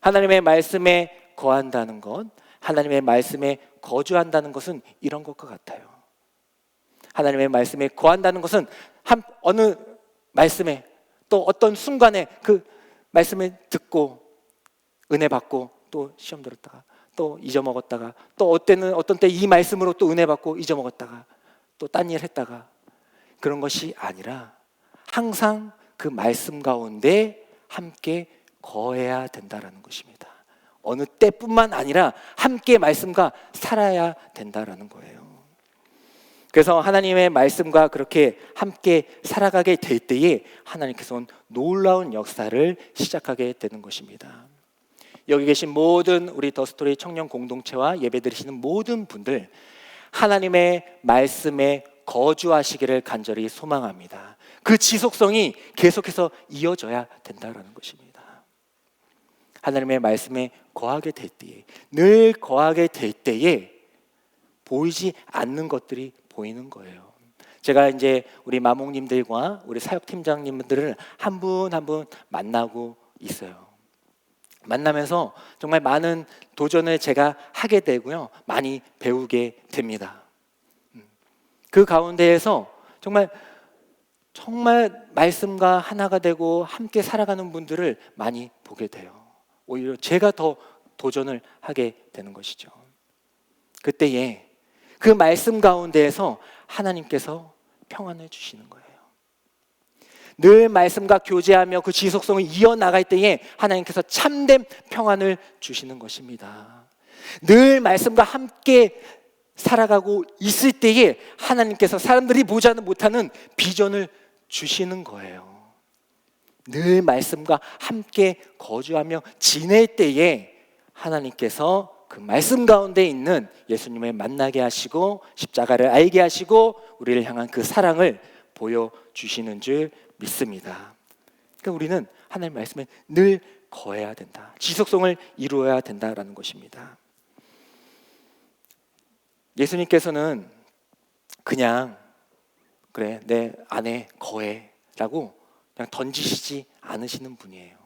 하나님의 말씀에 거한다는 것, 하나님의 말씀에 거주한다는 것은 이런 것과 같아요. 하나님의 말씀에 거한다는 것은 어느 말씀에 또 어떤 순간에 그 말씀을 듣고 은혜 받고 또 시험 들었다가 또 잊어먹었다가 또 어떤 때 이 말씀으로 또 은혜 받고 잊어먹었다가 또 딴 일 했다가 그런 것이 아니라 항상 그 말씀 가운데 함께 거해야 된다라는 것입니다. 어느 때뿐만 아니라 함께 말씀과 살아야 된다라는 거예요. 그래서 하나님의 말씀과 그렇게 함께 살아가게 될 때에 하나님께서는 놀라운 역사를 시작하게 되는 것입니다. 여기 계신 모든 우리 더스토리 청년 공동체와 예배드리시는 모든 분들 하나님의 말씀에 거주하시기를 간절히 소망합니다. 그 지속성이 계속해서 이어져야 된다는 것입니다. 하나님의 말씀에 거하게 될 때에 늘 거하게 될 때에 보이지 않는 것들이 보이는 거예요. 제가 이제 우리 마목님들과 우리 사역팀장님들을 한 분 한 분 만나고 있어요. 만나면서 정말 많은 도전을 제가 하게 되고요. 많이 배우게 됩니다. 그 가운데에서 정말 말씀과 하나가 되고 함께 살아가는 분들을 많이 보게 돼요. 오히려 제가 더 도전을 하게 되는 것이죠. 그때에 그 말씀 가운데에서 하나님께서 평안을 주시는 거예요. 늘 말씀과 교제하며 그 지속성을 이어나갈 때에 하나님께서 참된 평안을 주시는 것입니다. 늘 말씀과 함께 살아가고 있을 때에 하나님께서 사람들이 보지 못하는 비전을 주시는 거예요. 늘 말씀과 함께 거주하며 지낼 때에 하나님께서 그 말씀 가운데 있는 예수님을 만나게 하시고 십자가를 알게 하시고 우리를 향한 그 사랑을 보여주시는 줄 믿습니다. 그러니까 우리는 하나님 말씀에 늘 거해야 된다. 지속성을 이루어야 된다라는 것입니다. 예수님께서는 그냥 그래 내 안에 거해라고 그냥 던지시지 않으시는 분이에요.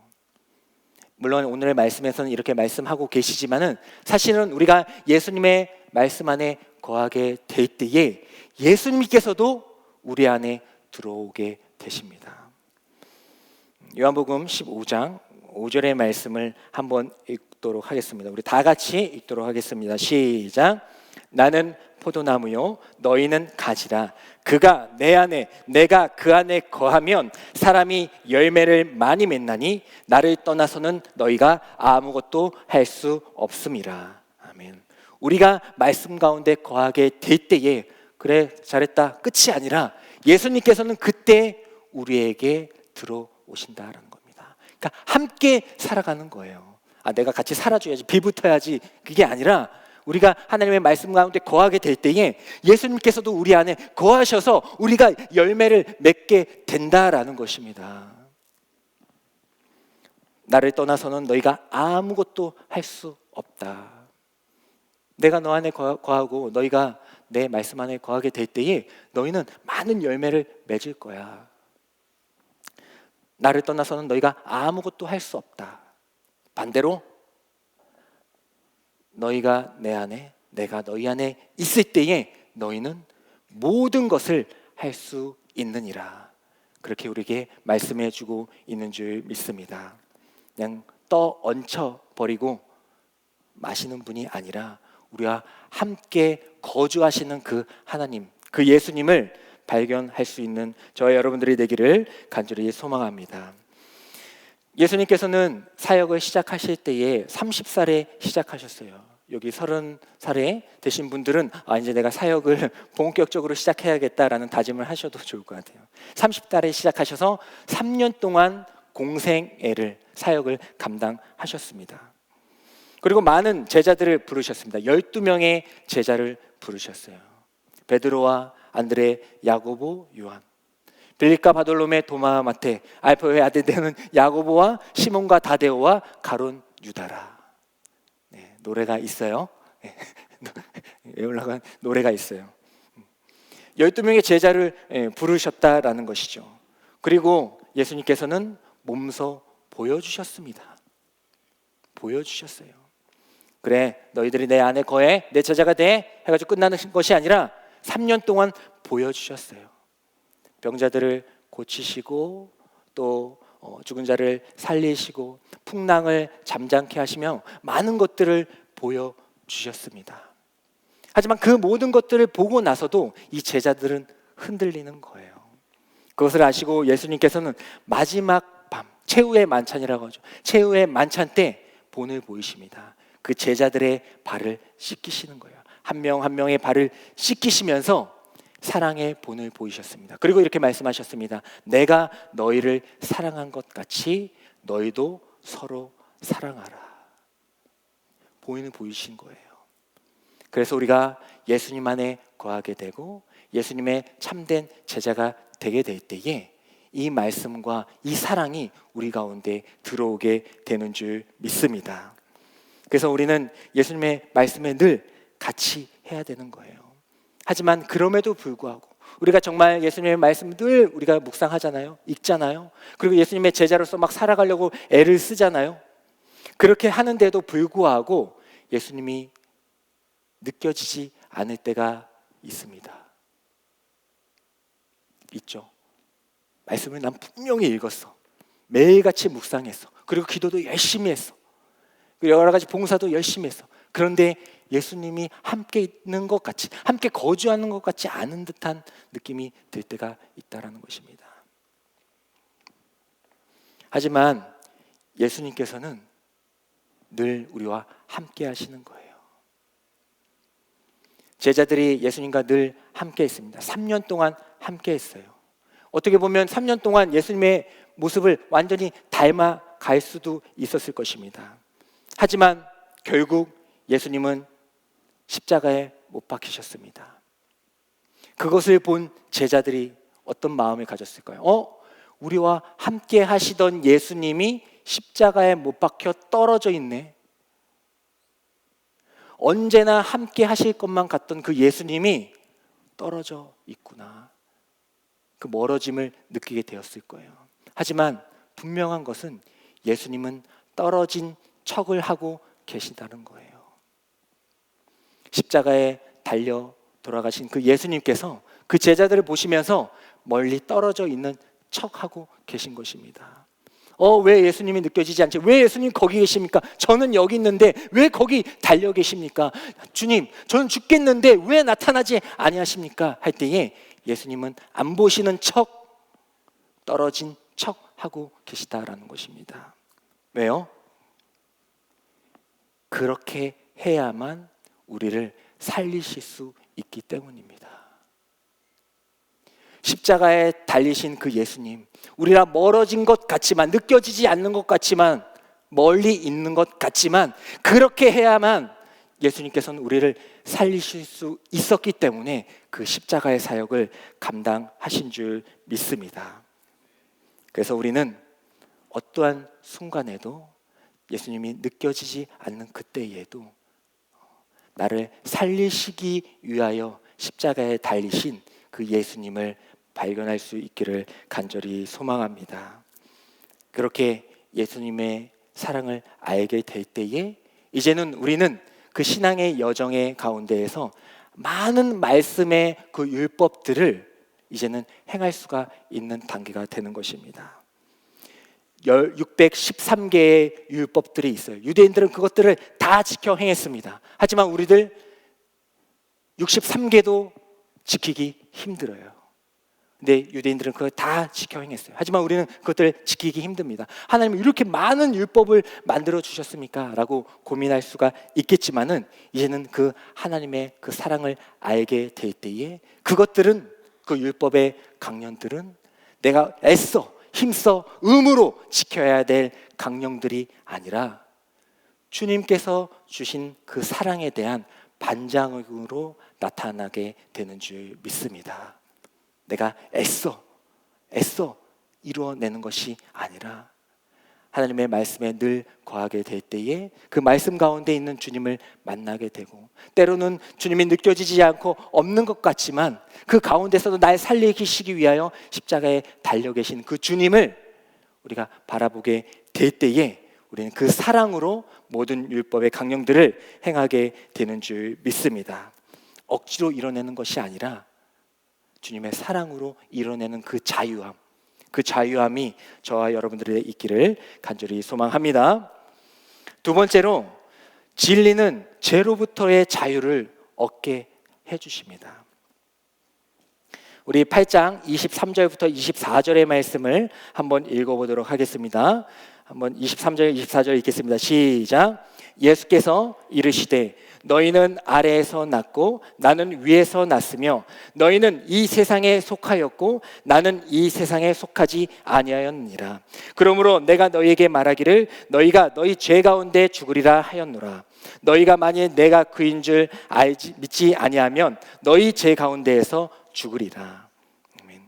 물론 오늘의 말씀에서는 이렇게 말씀하고 계시지만은 사실은 우리가 예수님의 말씀 안에 거하게 될 때에 예수님께서도 우리 안에 들어오게 되십니다. 요한복음 15장 5절의 말씀을 한번 읽도록 하겠습니다. 우리 다 같이 읽도록 하겠습니다. 시작. 나는 포도나무요 너희는 가지라. 그가 내 안에 내가 그 안에 거하면 사람이 열매를 많이 맺나니 나를 떠나서는 너희가 아무것도 할 수 없음이라. 아멘. 우리가 말씀 가운데 거하게 될 때에 그래 잘했다 끝이 아니라 예수님께서는 그때 우리에게 들어오신다라는 겁니다. 그러니까 함께 살아가는 거예요. 내가 같이 살아줘야지 빌붙어야지 그게 아니라 우리가 하나님의 말씀 가운데 거하게 될 때에 예수님께서도 우리 안에 거하셔서 우리가 열매를 맺게 된다라는 것입니다. 나를 떠나서는 너희가 아무것도 할 수 없다. 내가 너 안에 거하고 너희가 내 말씀 안에 거하게 될 때에 너희는 많은 열매를 맺을 거야. 나를 떠나서는 너희가 아무것도 할 수 없다. 반대로 너희가 내 안에 내가 너희 안에 있을 때에 너희는 모든 것을 할 수 있느니라. 그렇게 우리에게 말씀해 주고 있는 줄 믿습니다. 그냥 얹혀 버리고 마시는 분이 아니라 우리와 함께 거주하시는 그 하나님, 그 예수님을 발견할 수 있는 저와 여러분들이 되기를 간절히 소망합니다. 예수님께서는 사역을 시작하실 때에 30살에 시작하셨어요. 여기 30살에 되신 분들은 이제 내가 사역을 본격적으로 시작해야겠다라는 다짐을 하셔도 좋을 것 같아요. 30살에 시작하셔서 3년 동안 공생애를 사역을 감당하셨습니다. 그리고 많은 제자들을 부르셨습니다. 12명의 제자를 부르셨어요. 베드로와 안드레, 야고보, 요한, 빌립과 바돌로메, 도마, 마테, 알파의 아들 되는 야고보와 시몬과 다데오와 가론, 유다라. 네, 노래가 있어요. 네, 올라간 노래가 있어요. 12명의 제자를 부르셨다라는 것이죠. 그리고 예수님께서는 몸소 보여주셨습니다. 보여주셨어요. 그래, 너희들이 내 안에 거해, 내 제자가 돼 해가지고 끝나는 것이 아니라 3년 동안 보여주셨어요. 병자들을 고치시고 또 죽은 자를 살리시고 풍랑을 잠잠케 하시며 많은 것들을 보여주셨습니다. 하지만 그 모든 것들을 보고 나서도 이 제자들은 흔들리는 거예요. 그것을 아시고 예수님께서는 마지막 밤, 최후의 만찬이라고 하죠. 최후의 만찬 때 본을 보이십니다. 그 제자들의 발을 씻기시는 거예요. 한 명 한 명의 발을 씻기시면서 사랑의 본을 보이셨습니다. 그리고 이렇게 말씀하셨습니다. 내가 너희를 사랑한 것 같이 너희도 서로 사랑하라. 본을 보이신 거예요. 그래서 우리가 예수님 안에 거하게 되고 예수님의 참된 제자가 되게 될 때에 이 말씀과 이 사랑이 우리 가운데 들어오게 되는 줄 믿습니다. 그래서 우리는 예수님의 말씀에 늘 같이 해야 되는 거예요. 하지만 그럼에도 불구하고 우리가 정말 예수님의 말씀을 늘 우리가 묵상하잖아요. 읽잖아요. 그리고 예수님의 제자로서 막 살아가려고 애를 쓰잖아요. 그렇게 하는데도 불구하고 예수님이 느껴지지 않을 때가 있습니다. 있죠. 말씀을 난 분명히 읽었어. 매일같이 묵상했어. 그리고 기도도 열심히 했어. 그리고 여러 가지 봉사도 열심히 했어. 그런데 예수님이 함께 있는 것 같이, 함께 거주하는 것 같지 않은 듯한 느낌이 들 때가 있다는 것입니다. 하지만 예수님께서는 늘 우리와 함께 하시는 거예요. 제자들이 예수님과 늘 함께 했습니다. 3년 동안 함께 했어요. 어떻게 보면 3년 동안 예수님의 모습을 완전히 닮아갈 수도 있었을 것입니다. 하지만 결국 예수님은 십자가에 못 박히셨습니다. 그것을 본 제자들이 어떤 마음을 가졌을까요? 우리와 함께 하시던 예수님이 십자가에 못 박혀 떨어져 있네. 언제나 함께 하실 것만 같던 그 예수님이 떨어져 있구나. 그 멀어짐을 느끼게 되었을 거예요. 하지만 분명한 것은 예수님은 떨어진 척을 하고 계신다는 거예요. 십자가에 달려 돌아가신 그 예수님께서 그 제자들을 보시면서 멀리 떨어져 있는 척하고 계신 것입니다. 왜 예수님이 느껴지지 않지? 왜 예수님 거기 계십니까? 저는 여기 있는데 왜 거기 달려 계십니까? 주님, 저는 죽겠는데 왜 나타나지 아니하십니까? 할 때에 예수님은 안 보시는 척, 떨어진 척하고 계시다라는 것입니다. 왜요? 그렇게 해야만 우리를 살리실 수 있기 때문입니다. 십자가에 달리신 그 예수님, 우리가 멀어진 것 같지만, 느껴지지 않는 것 같지만, 멀리 있는 것 같지만, 그렇게 해야만 예수님께서는 우리를 살리실 수 있었기 때문에 그 십자가의 사역을 감당하신 줄 믿습니다. 그래서 우리는 어떠한 순간에도 예수님이 느껴지지 않는 그때에도 나를 살리시기 위하여 십자가에 달리신 그 예수님을 발견할 수 있기를 간절히 소망합니다. 그렇게 예수님의 사랑을 알게 될 때에 이제는 우리는 그 신앙의 여정의 가운데에서 많은 말씀의 그 율법들을 이제는 행할 수가 있는 단계가 되는 것입니다. 613개의 율법들이 있어요. 유대인들은 그것들을 다 지켜 행했습니다. 하지만 우리들 63개도 지키기 힘들어요. 근데 유대인들은 그걸 다 지켜 행했어요. 하지만 우리는 그것들 지키기 힘듭니다. 하나님은 이렇게 많은 율법을 만들어 주셨습니까? 라고 고민할 수가 있겠지만은 이제는 그 하나님의 그 사랑을 알게 될 때에 그것들은, 그 율법의 강령들은 내가 애써 힘써 의무로 지켜야 될 강령들이 아니라 주님께서 주신 그 사랑에 대한 반장으로 나타나게 되는 줄 믿습니다. 내가 애써 이루어내는 것이 아니라 하나님의 말씀에 늘 거하게 될 때에 그 말씀 가운데 있는 주님을 만나게 되고, 때로는 주님이 느껴지지 않고 없는 것 같지만 그 가운데서도 날 살리시기 위하여 십자가에 달려 계신 그 주님을 우리가 바라보게 될 때에 우리는 그 사랑으로 모든 율법의 강령들을 행하게 되는 줄 믿습니다. 억지로 이뤄내는 것이 아니라 주님의 사랑으로 이뤄내는 그 자유함, 그 자유함이 저와 여러분들의 있기를 간절히 소망합니다. 두 번째로, 진리는 죄로부터의 자유를 얻게 해주십니다. 우리 8장 23절부터 24절의 말씀을 한번 읽어보도록 하겠습니다. 한번 23절 24절 읽겠습니다. 시작. 예수께서 이르시되 너희는 아래에서 났고 나는 위에서 났으며 너희는 이 세상에 속하였고 나는 이 세상에 속하지 아니하였느니라. 그러므로 내가 너희에게 말하기를 너희가 너희 죄 가운데 죽으리라 하였노라. 너희가 만일 내가 그인 줄 믿지 아니하면 너희 죄 가운데에서 죽으리라. 아멘.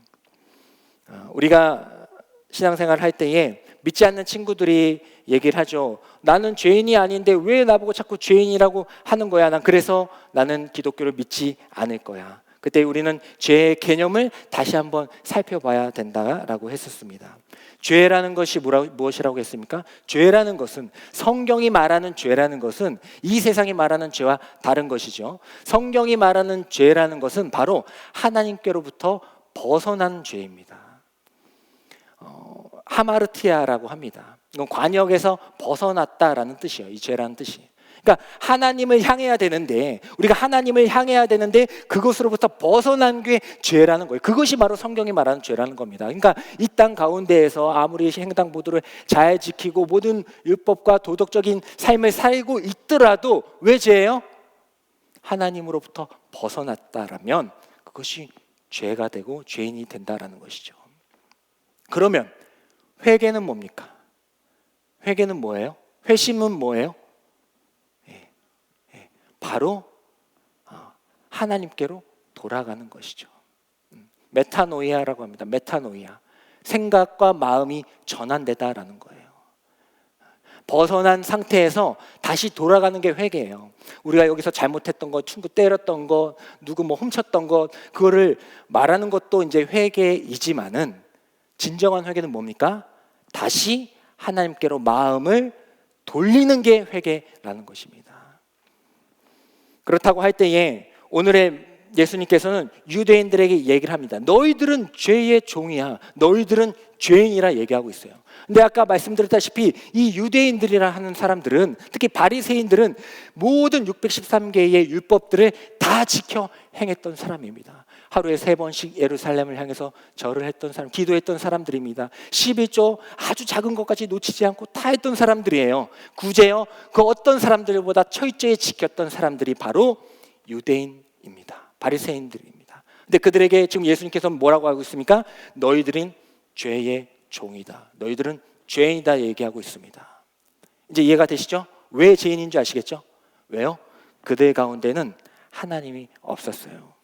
우리가 신앙생활 할 때에 믿지 않는 친구들이 얘기를 하죠. 나는 죄인이 아닌데 왜 나보고 자꾸 죄인이라고 하는 거야? 그래서 나는 기독교를 믿지 않을 거야. 그때 우리는 죄의 개념을 다시 한번 살펴봐야 된다라고 했었습니다. 죄라는 것이 무엇이라고 했습니까? 죄라는 것은, 성경이 말하는 죄라는 것은 이 세상이 말하는 죄와 다른 것이죠. 성경이 말하는 죄라는 것은 바로 하나님께로부터 벗어난 죄입니다. 하마르티아라고 합니다. 이건 관역에서 벗어났다라는 뜻이에요. 이 죄라는 뜻이. 그러니까 하나님을 향해야 되는데, 우리가 하나님을 향해야 되는데 그것으로부터 벗어난 게 죄라는 거예요. 그것이 바로 성경이 말하는 죄라는 겁니다. 그러니까 이 땅 가운데에서 아무리 횡단보도를 잘 지키고 모든 율법과 도덕적인 삶을 살고 있더라도 왜 죄예요? 하나님으로부터 벗어났다라면 그것이 죄가 되고 죄인이 된다라는 것이죠. 그러면 회개는 뭡니까? 회개는 뭐예요? 회심은 뭐예요? 바로 하나님께로 돌아가는 것이죠. 메타노이아라고 합니다. 메타노이아. 생각과 마음이 전환되다라는 거예요. 벗어난 상태에서 다시 돌아가는 게 회개예요. 우리가 여기서 잘못했던 것, 친구 때렸던 것, 누구 뭐 훔쳤던 것, 그거를 말하는 것도 이제 회개이지만은 진정한 회개는 뭡니까? 다시 하나님께로 마음을 돌리는 게 회개라는 것입니다. 그렇다고 할 때에 오늘의 예수님께서는 유대인들에게 얘기를 합니다. 너희들은 죄의 종이야. 너희들은 죄인이라 얘기하고 있어요. 근데 아까 말씀드렸다시피 이 유대인들이라 하는 사람들은, 특히 바리새인들은 모든 613개의 율법들을 다 지켜 행했던 사람입니다. 하루에 3번씩 예루살렘을 향해서 절을 했던 사람, 기도했던 사람들입니다. 11조 아주 작은 것까지 놓치지 않고 다 했던 사람들이에요. 구제요, 그 어떤 사람들보다 철저히 지켰던 사람들이 바로 유대인입니다. 바리새인들입니다. 근데 그들에게 지금 예수님께서 뭐라고 하고 있습니까? 너희들은 죄의 종이다. 너희들은 죄인이다 얘기하고 있습니다. 이제 이해가 되시죠? 왜 죄인인 줄 아시겠죠? 왜요? 그들 가운데는 하나님이 없었어요.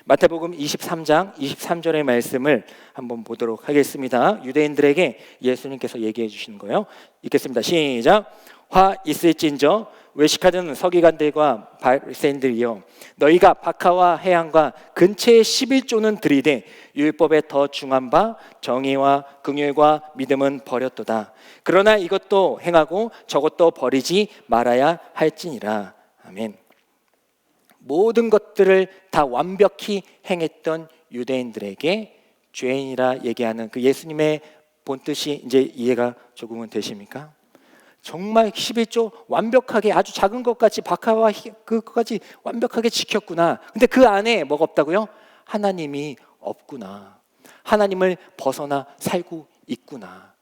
마태복음 23장 23절의 말씀을 한번 보도록 하겠습니다. 유대인들에게 예수님께서 얘기해 주시는 거예요. 읽겠습니다. 시작. 화 있을진저 외식하던 서기관들과 바리새인들이여, 너희가 박하와 해양과 근처의 11조는 들이되 율법에 더 중한 바 정의와 긍휼과 믿음은 버렸도다. 그러나 이것도 행하고 저것도 버리지 말아야 할지니라. 아멘. 모든 것들을 다 완벽히 행했던 유대인들에게 죄인이라 얘기하는 그 예수님의 본뜻이 이제 이해가 조금은 되십니까? 정말 11조 완벽하게, 아주 작은 것까지, 박하와 그것까지 완벽하게 지켰구나. 근데 그 안에 뭐가 없다고요? 하나님이 없구나. 하나님을 벗어나 살고 있구나.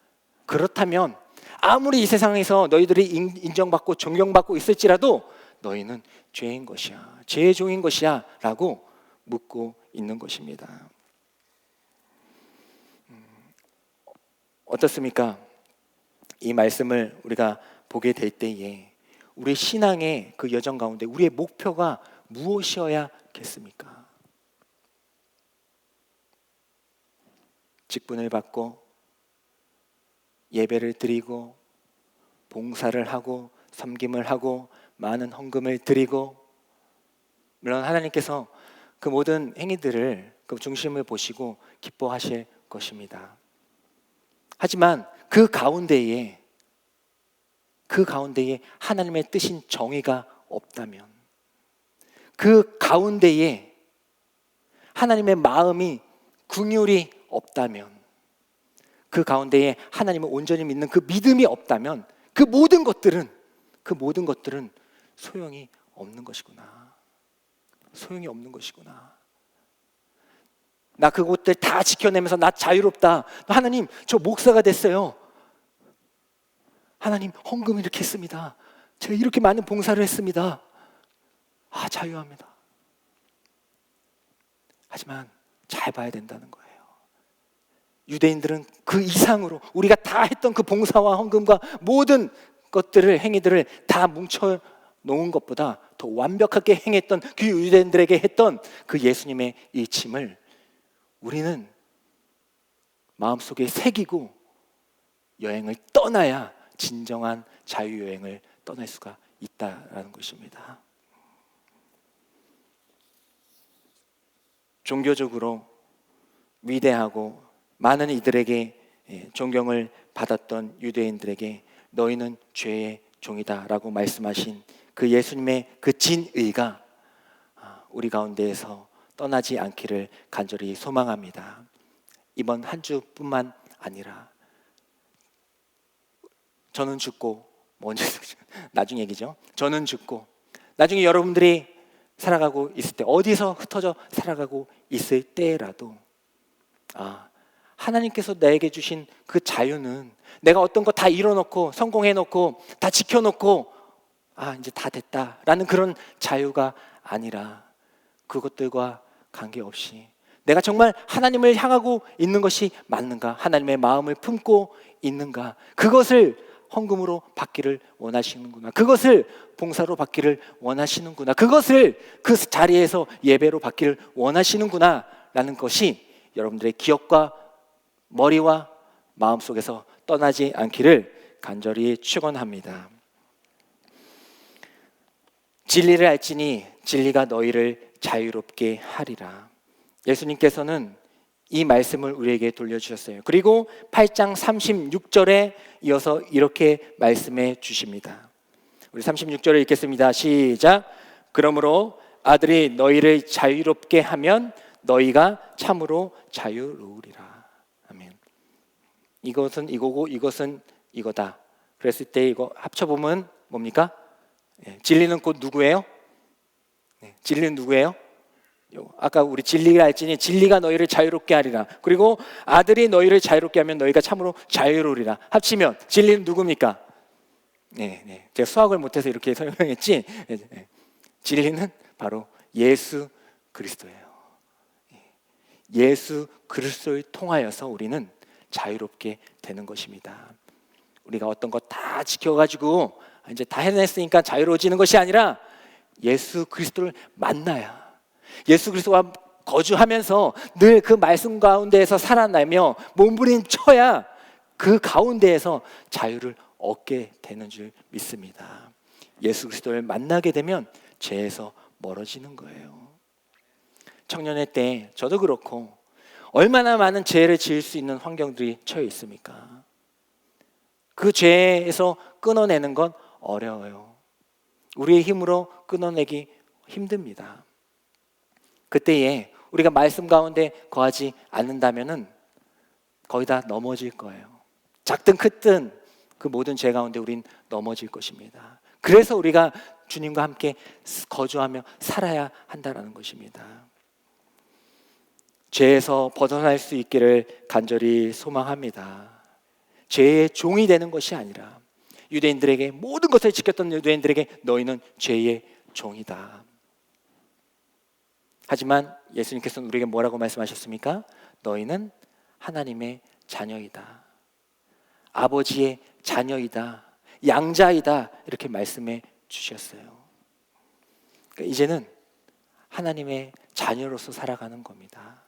그렇다면 아무리 이 세상에서 너희들이 인정받고 존경받고 있을지라도 너희는 죄인 것이야, 죄의 종인 것이야 라고 묻고 있는 것입니다. 어떻습니까? 이 말씀을 우리가 보게 될 때에 우리 신앙의 그 여정 가운데 우리의 목표가 무엇이어야겠습니까? 직분을 받고 예배를 드리고 봉사를 하고 섬김을 하고 많은 헌금을 드리고, 물론 하나님께서 그 모든 행위들을 그 중심을 보시고 기뻐하실 것입니다. 하지만 그 가운데에 하나님의 뜻인 정의가 없다면, 그 가운데에 하나님의 마음이 긍휼이 없다면, 그 가운데에 하나님을 온전히 믿는 그 믿음이 없다면 그 모든 것들은 소용이 없는 것이구나. 소용이 없는 것이구나. 나 그것들 다 지켜내면서 나 자유롭다. 하나님, 저 목사가 됐어요. 하나님, 헌금 이렇게 했습니다. 제가 이렇게 많은 봉사를 했습니다. 자유합니다. 하지만 잘 봐야 된다는 거예요. 유대인들은 그 이상으로 우리가 다 했던 그 봉사와 헌금과 모든 것들을, 행위들을 다 뭉쳐 놓은 것보다 더 완벽하게 행했던 그 유대인들에게 했던 그 예수님의 이 짐을 우리는 마음속에 새기고 여행을 떠나야 진정한 자유여행을 떠날 수가 있다라는 것입니다. 종교적으로 위대하고 많은 이들에게 존경을 받았던 유대인들에게 너희는 죄의 종이다 라고 말씀하신 그 예수님의 그 진의가 우리 가운데에서 떠나지 않기를 간절히 소망합니다. 이번 한 주뿐만 아니라 저는 죽고, 먼저 나중 얘기죠. 저는 죽고 나중에 여러분들이 살아가고 있을 때, 어디서 흩어져 살아가고 있을 때라도 하나님께서 나에게 주신 그 자유는 내가 어떤 거 다 이뤄놓고 성공해놓고 다 지켜놓고 이제 다 됐다라는 그런 자유가 아니라, 그것들과 관계없이 내가 정말 하나님을 향하고 있는 것이 맞는가, 하나님의 마음을 품고 있는가, 그것을 헌금으로 받기를 원하시는구나, 그것을 봉사로 받기를 원하시는구나, 그것을 그 자리에서 예배로 받기를 원하시는구나 라는 것이 여러분들의 기억과 머리와 마음속에서 떠나지 않기를 간절히 축원합니다. 진리를 알지니 진리가 너희를 자유롭게 하리라. 예수님께서는 이 말씀을 우리에게 돌려주셨어요. 그리고 8장 36절에 이어서 이렇게 말씀해 주십니다. 우리 36절을 읽겠습니다. 시작. 그러므로 아들이 너희를 자유롭게 하면 너희가 참으로 자유로우리라. 아멘. 이것은 이거고 이것은 이거다. 그랬을 때 이거 합쳐보면 뭡니까? 진리는 곧 누구예요? 진리는 누구예요? 아까 우리 진리가 알지니 진리가 너희를 자유롭게 하리라. 그리고 아들이 너희를 자유롭게 하면 너희가 참으로 자유로우리라. 합치면 진리는 누굽니까? 제가 수학을 못해서 이렇게 설명했지. 진리는 바로 예수 그리스도예요. 예수 그리스도를 통하여서 우리는 자유롭게 되는 것입니다. 우리가 어떤 거 다 지켜가지고 이제 다 해냈으니까 자유로워지는 것이 아니라 예수 그리스도를 만나야, 예수 그리스도와 거주하면서 늘 그 말씀 가운데에서 살아나며 몸부림쳐야 그 가운데에서 자유를 얻게 되는 줄 믿습니다. 예수 그리스도를 만나게 되면 죄에서 멀어지는 거예요. 청년의 때 저도 그렇고 얼마나 많은 죄를 지을 수 있는 환경들이 처해 있습니까? 그 죄에서 끊어내는 건 어려워요. 우리의 힘으로 끊어내기 힘듭니다. 그때에 우리가 말씀 가운데 거하지 않는다면은 거의 다 넘어질 거예요. 작든 크든 그 모든 죄 가운데 우린 넘어질 것입니다. 그래서 우리가 주님과 함께 거주하며 살아야 한다는 것입니다. 죄에서 벗어날 수 있기를 간절히 소망합니다. 죄의 종이 되는 것이 아니라 유대인들에게 모든 것을 지켰던 유대인들에게 너희는 죄의 종이다. 하지만 예수님께서는 우리에게 뭐라고 말씀하셨습니까? 너희는 하나님의 자녀이다. 아버지의 자녀이다. 양자이다. 이렇게 말씀해 주셨어요. 그러니까 이제는 하나님의 자녀로서 살아가는 겁니다.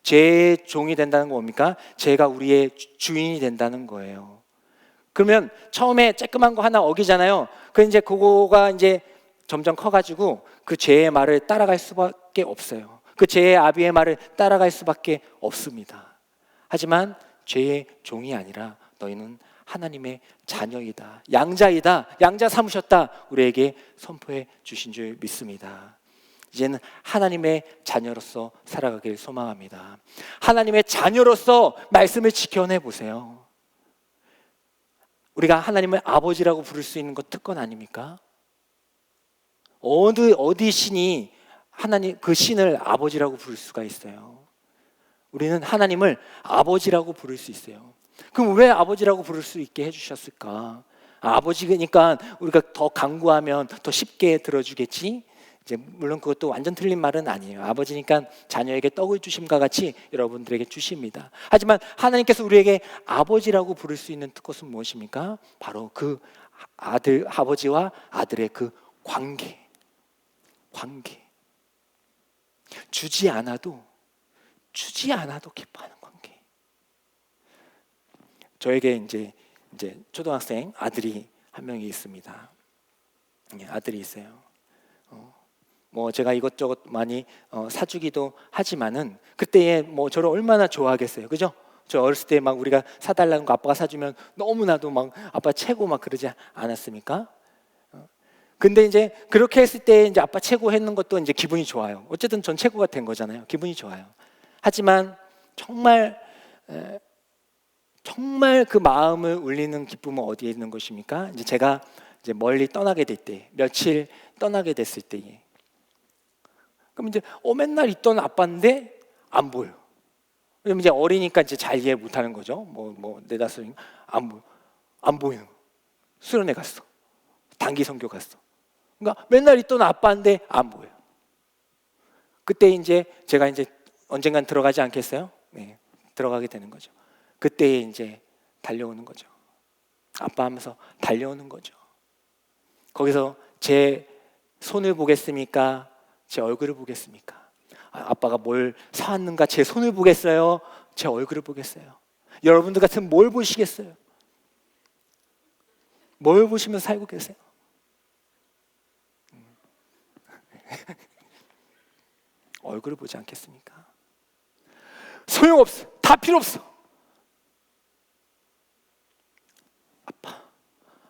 죄의 종이 된다는 건 뭡니까? 죄가 우리의 주인이 된다는 거예요. 그러면 처음에 쬐끄만 거 하나 어기잖아요. 이제 그거가 이제 점점 커가지고 그 죄의 말을 따라갈 수밖에 없어요. 그 죄의 아비의 말을 따라갈 수밖에 없습니다. 하지만 죄의 종이 아니라 너희는 하나님의 자녀이다. 양자이다. 양자 삼으셨다. 우리에게 선포해 주신 줄 믿습니다. 이제는 하나님의 자녀로서 살아가길 소망합니다. 하나님의 자녀로서 말씀을 지켜내 보세요. 우리가 하나님을 아버지라고 부를 수 있는 것 특권 아닙니까? 어디 신이 하나님 그 신을 아버지라고 부를 수가 있어요? 우리는 하나님을 아버지라고 부를 수 있어요. 그럼 왜 아버지라고 부를 수 있게 해주셨을까? 아버지니까 우리가 더 간구하면 더 쉽게 들어주겠지? 이제 물론 그것도 완전 틀린 말은 아니에요. 아버지니까 자녀에게 떡을 주심과 같이 여러분들에게 주십니다. 하지만 하나님께서 우리에게 아버지라고 부를 수 있는 것은 무엇입니까? 바로 그 아버지와 아들의 그 관계. 주지 않아도 기뻐하는 관계. 저에게 이제 초등학생 아들이 한 명이 있습니다. 아들이 있어요. 뭐 제가 이것저것 많이 사주기도 하지만은 그때에 뭐 저를 얼마나 좋아하겠어요, 그죠? 저 어렸을 때 막 우리가 사달라는 거 아빠가 사주면 너무나도 막 아빠 최고 막 그러지 않았습니까? 근데 이제 그렇게 했을 때 이제 아빠 최고 했는 것도 이제 기분이 좋아요. 어쨌든 전 최고가 된 거잖아요. 기분이 좋아요. 하지만 정말 그 마음을 울리는 기쁨은 어디에 있는 것입니까? 이제 제가 이제 멀리 떠나게 될 때, 며칠 떠나게 됐을 때에. 그럼 이제 맨날 있던 아빠인데 안 보여. 그럼 이제 어리니까 이제 잘 이해 못 하는 거죠. 뭐 네다섯 안 보이는 거. 수련회 갔어. 단기 선교 갔어. 그러니까 맨날 있던 아빠인데 안 보여. 그때 이제 제가 이제 언젠간 들어가지 않겠어요? 네, 들어가게 되는 거죠. 그때 이제 달려오는 거죠. 아빠 하면서 달려오는 거죠. 거기서 제 손을 보겠습니까? 제 얼굴을 보겠습니까? 아빠가 뭘 사왔는가? 제 손을 보겠어요? 제 얼굴을 보겠어요? 여러분들 같으면 뭘 보시겠어요? 뭘 보시면서 살고 계세요? 얼굴을 보지 않겠습니까? 소용없어. 다 필요 없어.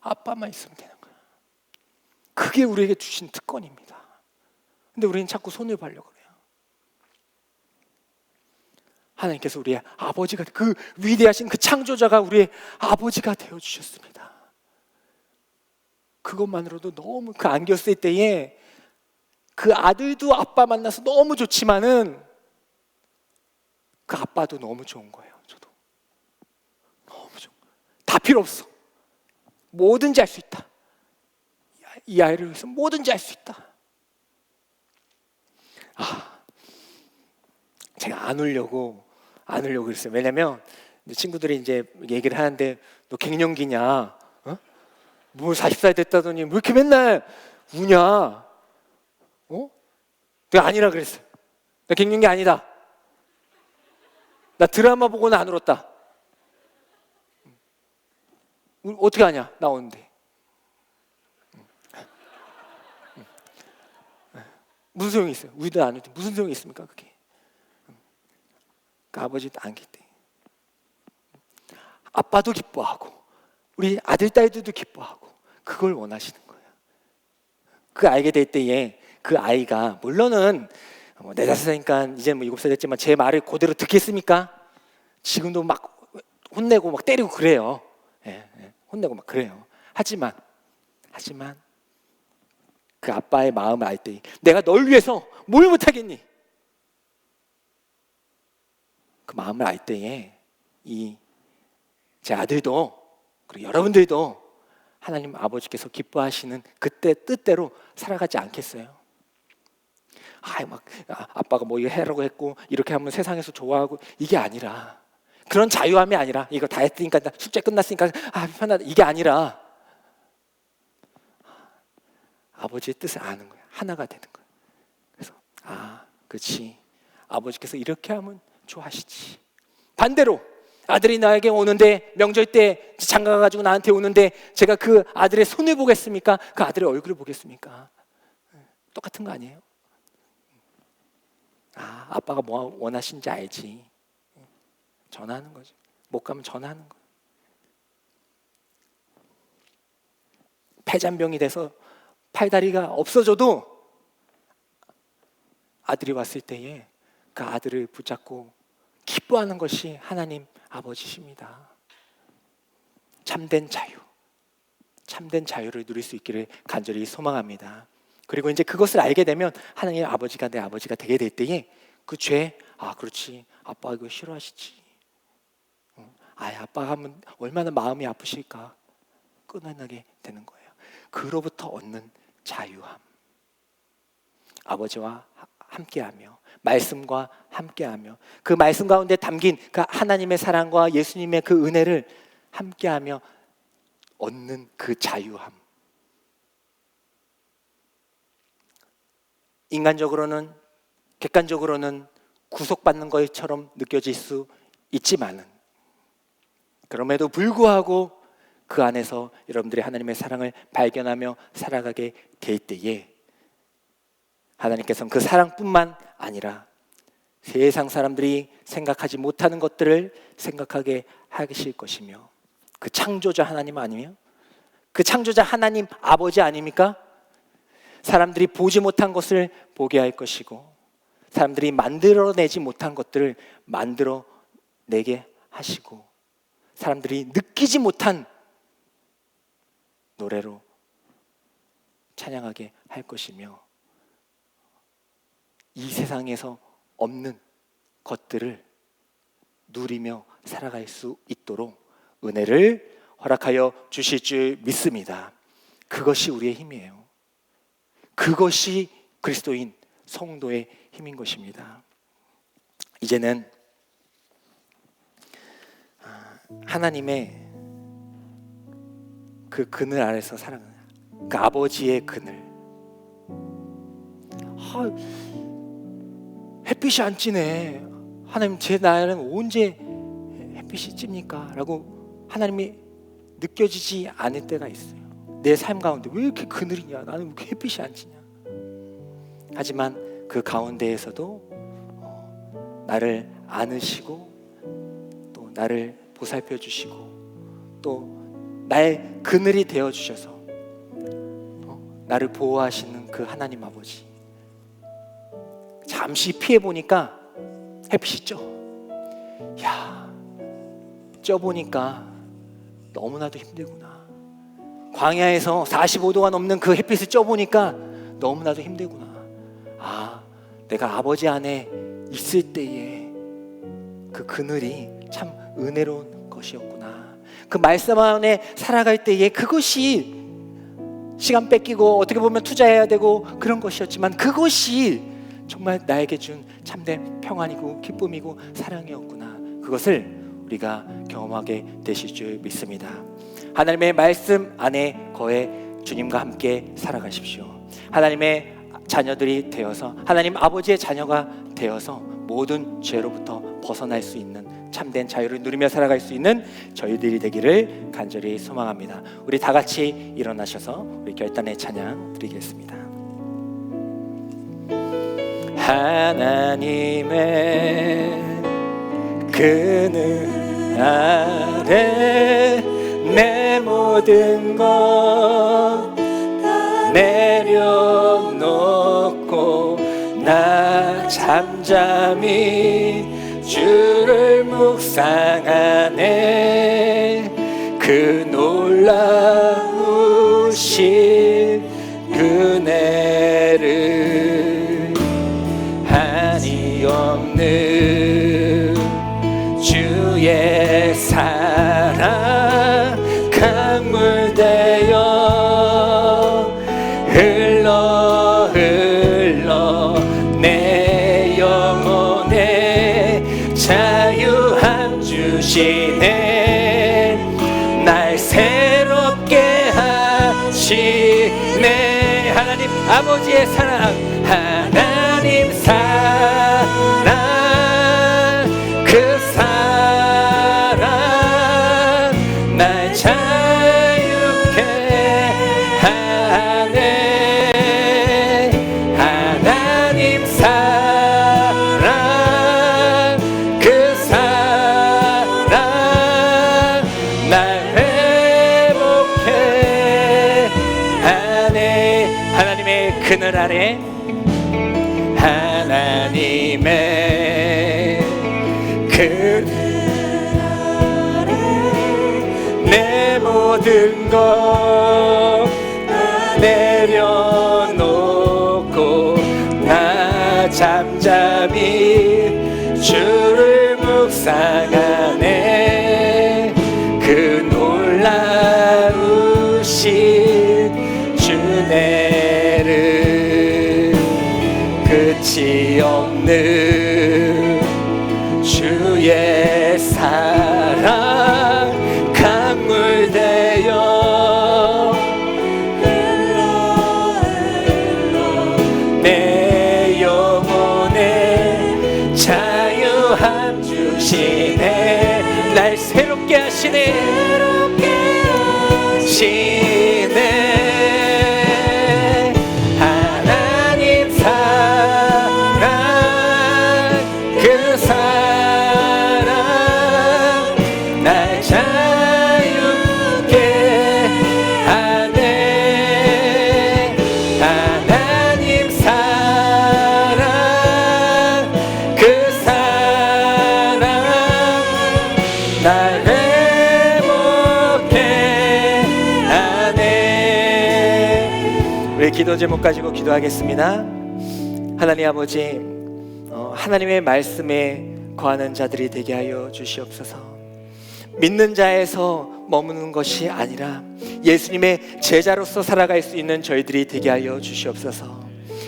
아빠만 있으면 되는 거야. 그게 우리에게 주신 특권입니다. 근데 우리는 자꾸 손을 보려고 그래요. 하나님께서 우리의 아버지가, 그 위대하신 그 창조자가 우리의 아버지가 되어주셨습니다. 그것만으로도 너무 그 안겼을 때에 그 아들도 아빠 만나서 너무 좋지만은 그 아빠도 너무 좋은 거예요. 저도 너무 좋은 거예요. 다 필요 없어. 뭐든지 할 수 있다. 이 아이를 위해서 뭐든지 할 수 있다. 제가 안 울려고 그랬어요. 왜냐면 친구들이 이제 얘기를 하는데 너 갱년기냐? 뭐 40살 됐다더니 왜 이렇게 맨날 우냐? 내가 아니라 그랬어요. 나 갱년기 아니다. 나 드라마 보고는 안 울었다. 어떻게 하냐? 나 오는데. 무슨 소용이 있어요? 우리도 안 울때 무슨 소용이 있습니까? 그게. 그 아버지도 안기 때. 아빠도 기뻐하고 우리 아들 딸들도 기뻐하고 그걸 원하시는 거예요. 그 알게 될 때에 그 아이가 물론은 4-5살이니까 이제 뭐 7살 됐지만 제 말을 그대로 듣겠습니까? 지금도 막 혼내고 막 때리고 그래요. 혼내고 막 그래요. 하지만 그 아빠의 마음을 알 때 내가 널 위해서 뭘 못하겠니? 그 마음을 알 때에 제 아들도 그리고 여러분들도 하나님 아버지께서 기뻐하시는 그때 뜻대로 살아가지 않겠어요? 아빠가 뭐 이거 해라고 했고 이렇게 하면 세상에서 좋아하고 이게 아니라, 그런 자유함이 아니라 이거 다 했으니까 숙제 끝났으니까 편하다 이게 아니라 아버지의 뜻을 아는 거예요. 하나가 되는 거예요. 그래서 그렇지, 아버지께서 이렇게 하면 좋아하시지. 반대로 아들이 나에게 오는데, 명절 때 장가 가지고 나한테 오는데 제가 그 아들의 손을 보겠습니까? 그 아들의 얼굴을 보겠습니까? 똑같은 거 아니에요? 아빠가 뭐 원하신지 알지. 전화하는 거죠. 못 가면 전화하는 거예요. 폐잔병이 돼서 팔다리가 없어져도 아들이 왔을 때에 그 아들을 붙잡고 기뻐하는 것이 하나님 아버지십니다. 참된 자유를 누릴 수 있기를 간절히 소망합니다. 그리고 이제 그것을 알게 되면 하나님 아버지가 내 아버지가 되게 될 때에 그 죄, 그렇지, 아빠 이거 싫어하시지, 아빠가 하면 얼마나 마음이 아프실까 끊어나게 되는 거예요. 그로부터 얻는 자유함, 아버지와 함께하며 말씀과 함께하며 그 말씀 가운데 담긴 그 하나님의 사랑과 예수님의 그 은혜를 함께하며 얻는 그 자유함. 인간적으로는, 객관적으로는 구속받는 것처럼 느껴질 수 있지만은, 그럼에도 불구하고 그 안에서 여러분들이 하나님의 사랑을 발견하며 살아가게 될 때에 하나님께서는 그 사랑뿐만 아니라 세상 사람들이 생각하지 못하는 것들을 생각하게 하실 것이며, 그 창조자 하나님 아니며 그 창조자 하나님 아버지 아닙니까? 사람들이 보지 못한 것을 보게 할 것이고, 사람들이 만들어내지 못한 것들을 만들어내게 하시고, 사람들이 느끼지 못한 노래로 찬양하게 할 것이며, 이 세상에서 없는 것들을 누리며 살아갈 수 있도록 은혜를 허락하여 주실 줄 믿습니다. 그것이 우리의 힘이에요. 그것이 그리스도인 성도의 힘인 것입니다. 이제는 하나님의 그 그늘 아래서 살아가는, 그 아버지의 그늘. 햇빛이 안 찌네. 하나님, 제 나이는 언제 햇빛이 찝니까? 라고 하나님이 느껴지지 않을 때가 있어요. 내 삶 가운데 왜 이렇게 그늘이냐? 나는 왜 이렇게 햇빛이 안 찌냐? 하지만 그 가운데에서도 나를 안으시고 또 나를 보살펴 주시고 또 나의 그늘이 되어 주셔서 나를 보호하시는 그 하나님 아버지. 잠시 피해 보니까 햇빛이 쪄. 쪄 보니까 너무나도 힘들구나. 광야에서 45도가 넘는 그 햇빛을 쪄 보니까 너무나도 힘들구나. 내가 아버지 안에 있을 때에 그 그늘이 참 은혜로운 것이었구나. 그 말씀 안에 살아갈 때에 그것이 시간 뺏기고 어떻게 보면 투자해야 되고 그런 것이었지만, 그것이 정말 나에게 준 참된 평안이고 기쁨이고 사랑이었구나. 그것을 우리가 경험하게 되실 줄 믿습니다. 하나님의 말씀 안에 거해 주님과 함께 살아가십시오. 하나님의 자녀들이 되어서, 하나님 아버지의 자녀가 되어서 모든 죄로부터 벗어날 수 있는 참된 자유를 누리며 살아갈 수 있는 저희들이 되기를 간절히 소망합니다. 우리 다 같이 일어나셔서 우리 결단의 찬양 드리겠습니다. 하나님의 그늘 아래 내 모든 것 내려놓고 나 잠잠히 주를 묵상하네. 그 놀라우신 은혜를 한이 없는 흘러 흘러 내 영혼에 자유함 주시네. 날 새롭게 하시네. 하나님 아버지의 사랑, 하나님 사랑, 그 사랑 날 자유케 하네. 하나님 사랑, 그 사랑 날 회복해 하네. 하나님의 그늘 아래, 하나님의 그늘 아래 내 모든 것 내려놓고 나 잠잠히 주를 묵상하네. 그 놀라우신 주네를 끝이 없는 주의 사랑 강물되어 내 영혼에 자유함 주시네. 날 새롭게 하시네. 하나님 사랑, 그 사랑 날 자유케 하네. 하나님 사랑, 그 사랑 날 회복해 하네. 우리 기도 제목 가지고 기도하겠습니다. 하나님 아버지, 하나님의 말씀에 거하는 자들이 되게 하여 주시옵소서. 믿는 자에서 머무는 것이 아니라 예수님의 제자로서 살아갈 수 있는 저희들이 되게 하여 주시옵소서.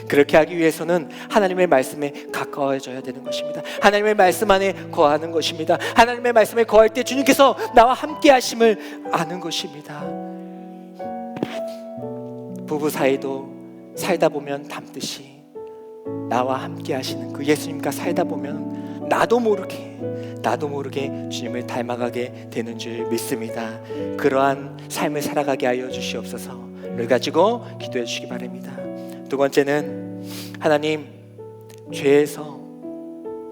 그렇게 하기 위해서는 하나님의 말씀에 가까워져야 되는 것입니다. 하나님의 말씀 안에 거하는 것입니다. 하나님의 말씀에 거할 때 주님께서 나와 함께 하심을 아는 것입니다. 부부 사이도 살다 보면 닮듯이 나와 함께 하시는 그 예수님과 살다 보면 나도 모르게 주님을 닮아가게 되는 줄 믿습니다. 그러한 삶을 살아가게 하여 주시옵소서를 가지고 기도해 주시기 바랍니다. 두 번째는 하나님, 죄에서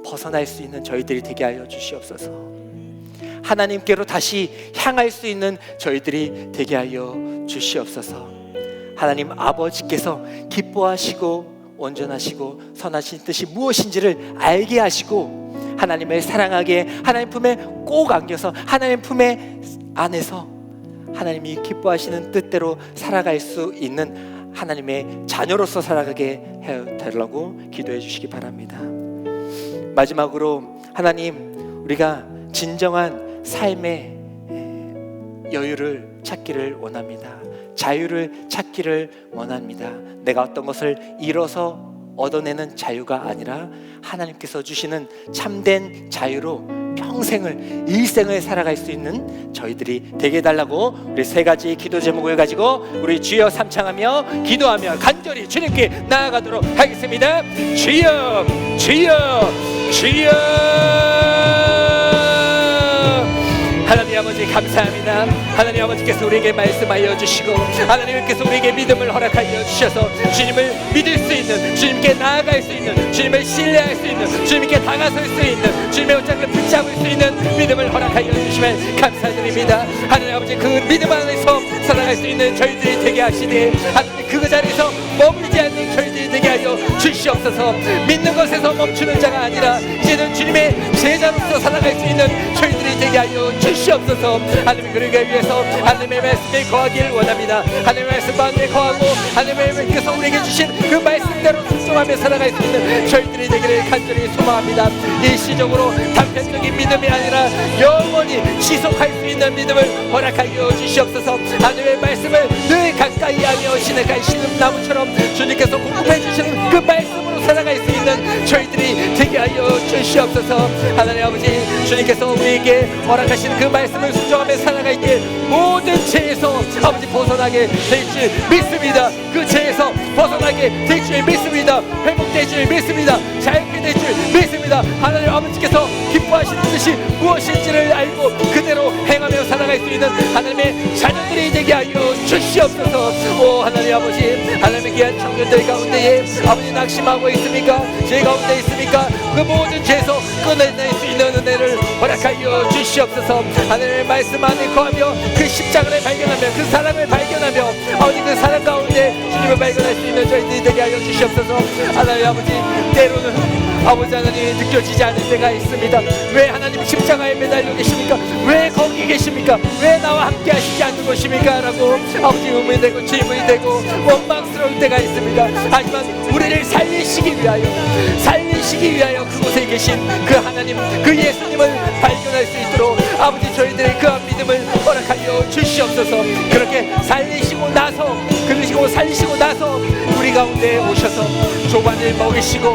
벗어날 수 있는 저희들이 되게 하여 주시옵소서. 하나님께로 다시 향할 수 있는 저희들이 되게 하여 주시옵소서. 하나님 아버지께서 기뻐하시고 온전하시고 선하신 뜻이 무엇인지를 알게 하시고 하나님을 사랑하게 하나님 품에 꼭 안겨서 하나님 품에 안에서 하나님이 기뻐하시는 뜻대로 살아갈 수 있는 하나님의 자녀로서 살아가게 해달라고 기도해 주시기 바랍니다. 마지막으로 하나님, 우리가 진정한 삶의 여유를 찾기를 원합니다. 자유를 찾기를 원합니다. 내가 어떤 것을 잃어서 얻어내는 자유가 아니라 하나님께서 주시는 참된 자유로 평생을, 일생을 살아갈 수 있는 저희들이 되게 해달라고 우리 세 가지 기도 제목을 가지고 우리 주여 삼창하며 기도하며 간절히 주님께 나아가도록 하겠습니다. 주여, 주여, 주여. 하나님 아버지 감사합니다. 하나님 아버지께서 우리에게 말씀하여 주시고 하나님께서 우리에게 믿음을 허락하여 주셔서 주님을 믿을 수 있는, 주님께 나아갈 수 있는, 주님을 신뢰할 수 있는, 주님께 다가설 수 있는, 주님의 옷장을 붙잡을 수 있는 믿음을 허락하여 주시면 감사드립니다. 하나님 아버지, 그 믿음 안에서 살아갈 수 있는 저희들이 되게 하시니 하나님 그 자리에서 머물지 않는 저희들이 되게 하여 주시옵소서. 믿는 것에서 멈추는 자가 아니라 이제는 주님의 제자로서 살아갈 수 있는 저희들이 되게 하여 주시옵소서. 하나님, 그러기 위해서 하나님의 말씀에 거하기를 원합니다. 하나님의 말씀 가운데 거하고 하나님께서 우리에게 주신 그 말씀대로 순종하는 순종하며 살아갈 수 있는 저희들이 되기를 간절히 소망합니다. 일시적으로 단편적인 믿음이 아니라 영원히 지속할 수 있는 믿음을 허락하여 주시옵소서. 하나님의 말씀을 늘 가까이 하며 시내가의 신음나무처럼 주님께서 공급해 주시는 그 말씀으로 살아갈 수 있는 저희들이 되게 하여 주시옵소서. 하나님 아버지, 주님께서 우리에게 허락하시는 그 말씀을 순종하며 살아갈 때 모든 죄에서 아버지 벗어나게 될 줄 믿습니다. 그 죄에서 벗어나게 될 줄 믿습니다. 회복될 줄 믿습니다. 자유케 될 줄 믿습니다. 하나님 아버지께서 기뻐하시는 뜻이 무엇인지를 알고 그대로 행하며 살아갈 수 있는 하나님의 자녀들이 되게 하여 주시옵소서. 오 하나님 아버지, 하나님의 귀한 청년들 가운데에 아버지 낙심하고 있습니까? 죄 가운데 있습니까? 그 모든 죄에서 끊어낼 수 있는 은혜를 허락하여 주시옵소서. 하나님의 말씀 안에 거하며 그 십자가를 발견하며 그 사랑을 발견하며 아버지 그 사랑 가운데 주님을 발견할 수 있는 저희들이 되게 하여 주시옵소서. 하나님 아버지, 때로는 아버지 하나님 느껴지지 않을 때가 있습니다. 왜 하나님 십자가에 매달려 계십니까? 왜 거기 계십니까? 왜 나와 함께 하시지 않는 것입니까? 라고 아버지 의문이 되고 질문이 되고 원망스러울 때가 있습니다. 하지만 우리를 살리시기 위하여 그곳에 계신 그 하나님, 그 예수님을 발견할 수 있도록 아버지 저희들의 그 믿음을 허락하여 주시옵소서. 그렇게 살리시고 나서 우리 가운데 오셔서 조반을 먹이시고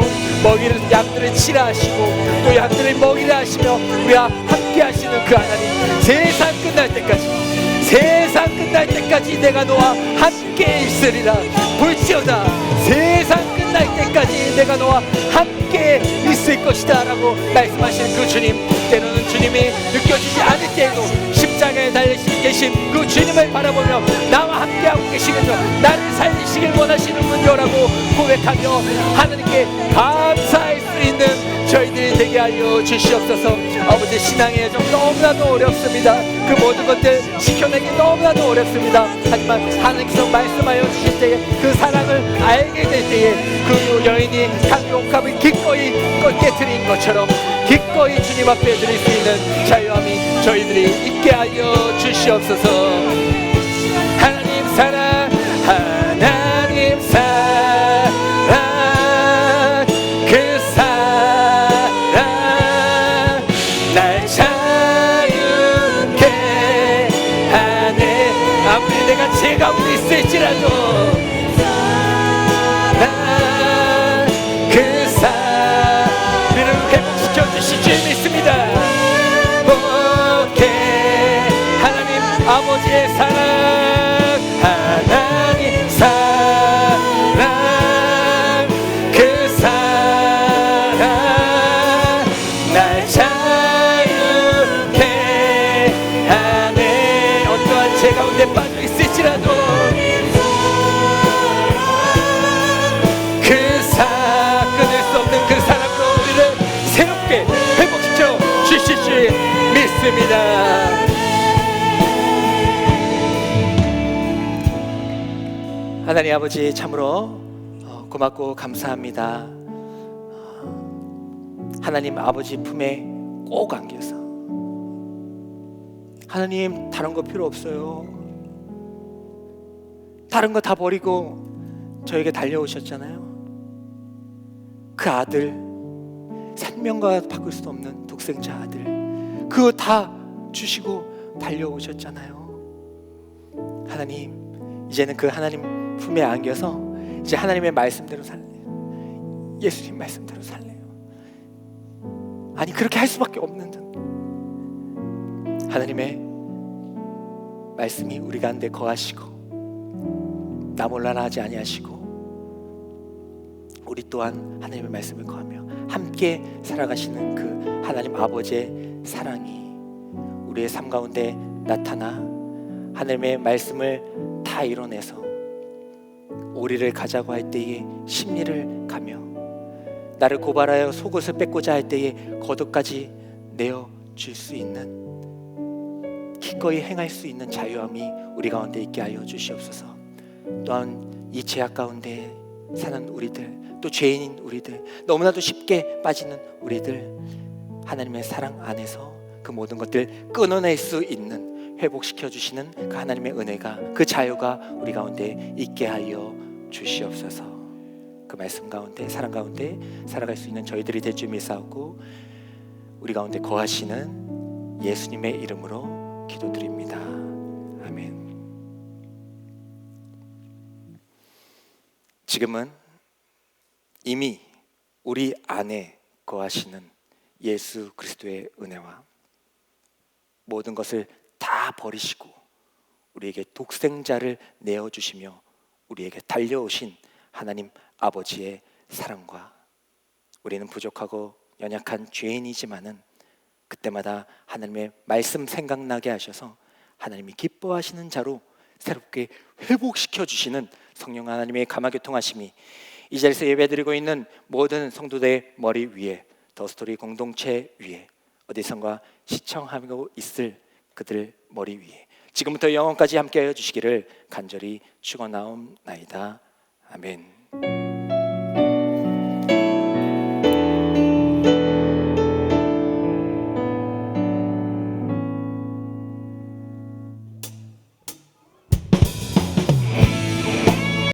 양들을 치라 하시고 또 양들을 먹이라 하시며 우리와 함께 하시는 그 하나님, 세상 끝날 때까지 내가 너와 함께 있으리라. 볼지어다 세상 끝날 때까지 내가 너와 함께 있을 것이다 라고 말씀하시는 그 주님, 때로는 주님이 느껴지지 않을 때에도 십자가에 달려 계신 그 주님을 바라보며 나와 함께하고 계시군요, 나를 살리시길 원하시는군요 라고 고백하며 하나님께 감사할 수 있는 저희들이 되게 하여 주시옵소서. 아버지, 신앙의 여정 너무나도 어렵습니다. 그 모든 것들 지켜내기 너무나도 어렵습니다. 하지만 하나님께서 말씀하여 주실 때에 그 사랑을 알게 될 때에 그 여인이 향유옥합을 기꺼이 깨트린 것처럼 기꺼이 주님 앞에 드릴 수 있는 자유함이 저희들이 있게 하여 주시옵소서. 하나님 사랑, 하나님 사랑, 그 사랑 날 자유케 하네. 아무리 내가 죄 가운데 있을지라도 아버지의 사랑, 하나님 사랑, 그 사랑 날 자유케 하네. 어떠한 죄 가운데 빠져 있을지라도 끊을 수 없는 그 사랑으로 우리를 새롭게 회복시켜 주실 줄 믿습니다. 하나님 아버지, 참으로 고맙고 감사합니다. 하나님 아버지 품에 꼭 안겨서 하나님 다른 거 필요 없어요. 다른 거 다 버리고 저에게 달려오셨잖아요. 그 아들, 생명과 바꿀 수 없는 독생자 아들, 그거 다 주시고 달려오셨잖아요. 하나님, 이제는 그 하나님 품에 안겨서 이제 하나님의 말씀대로 살래요. 예수님 말씀대로 살래요. 아니, 그렇게 할 수밖에 없는 하나님의 말씀이 우리 가운데 거하시고 나 몰라라 하지 아니하시고 우리 또한 하나님의 말씀을 거하며 함께 살아가시는 그 하나님 아버지의 사랑이 우리의 삶 가운데 나타나 하나님의 말씀을 다 이뤄내서 우리를 가자고 할 때에 심리를 가며 나를 고발하여 속옷을 뺏고자 할 때에 겉옷까지 내어줄 수 있는, 기꺼이 행할 수 있는 자유함이 우리 가운데 있게 하여 주시옵소서. 또한 이 죄악 가운데 사는 우리들, 또 죄인인 우리들, 너무나도 쉽게 빠지는 우리들, 하나님의 사랑 안에서 그 모든 것들 끊어낼 수 있는, 회복시켜 주시는 그 하나님의 은혜가, 그 자유가 우리 가운데 있게 하여 주시옵소서. 그 말씀 가운데 사랑 가운데 살아갈 수 있는 저희들이 될 줄 믿사오고 우리 가운데 거하시는 예수님의 이름으로 기도드립니다. 아멘. 지금은 이미 우리 안에 거하시는 예수 그리스도의 은혜와 모든 것을 다 버리시고 우리에게 독생자를 내어주시며 우리에게 달려오신 하나님 아버지의 사랑과 우리는 부족하고 연약한 죄인이지만은 그때마다 하나님의 말씀 생각나게 하셔서 하나님이 기뻐하시는 자로 새롭게 회복시켜 주시는 성령 하나님의 감화교통하심이 이 자리에서 예배드리고 있는 모든 성도들의 머리 위에 더스토리 공동체 위에 어디선가 시청하고 있을 그들 머리 위에 지금부터 영원까지 함께하여 주시기를 간절히 축원하옵나이다. 아멘.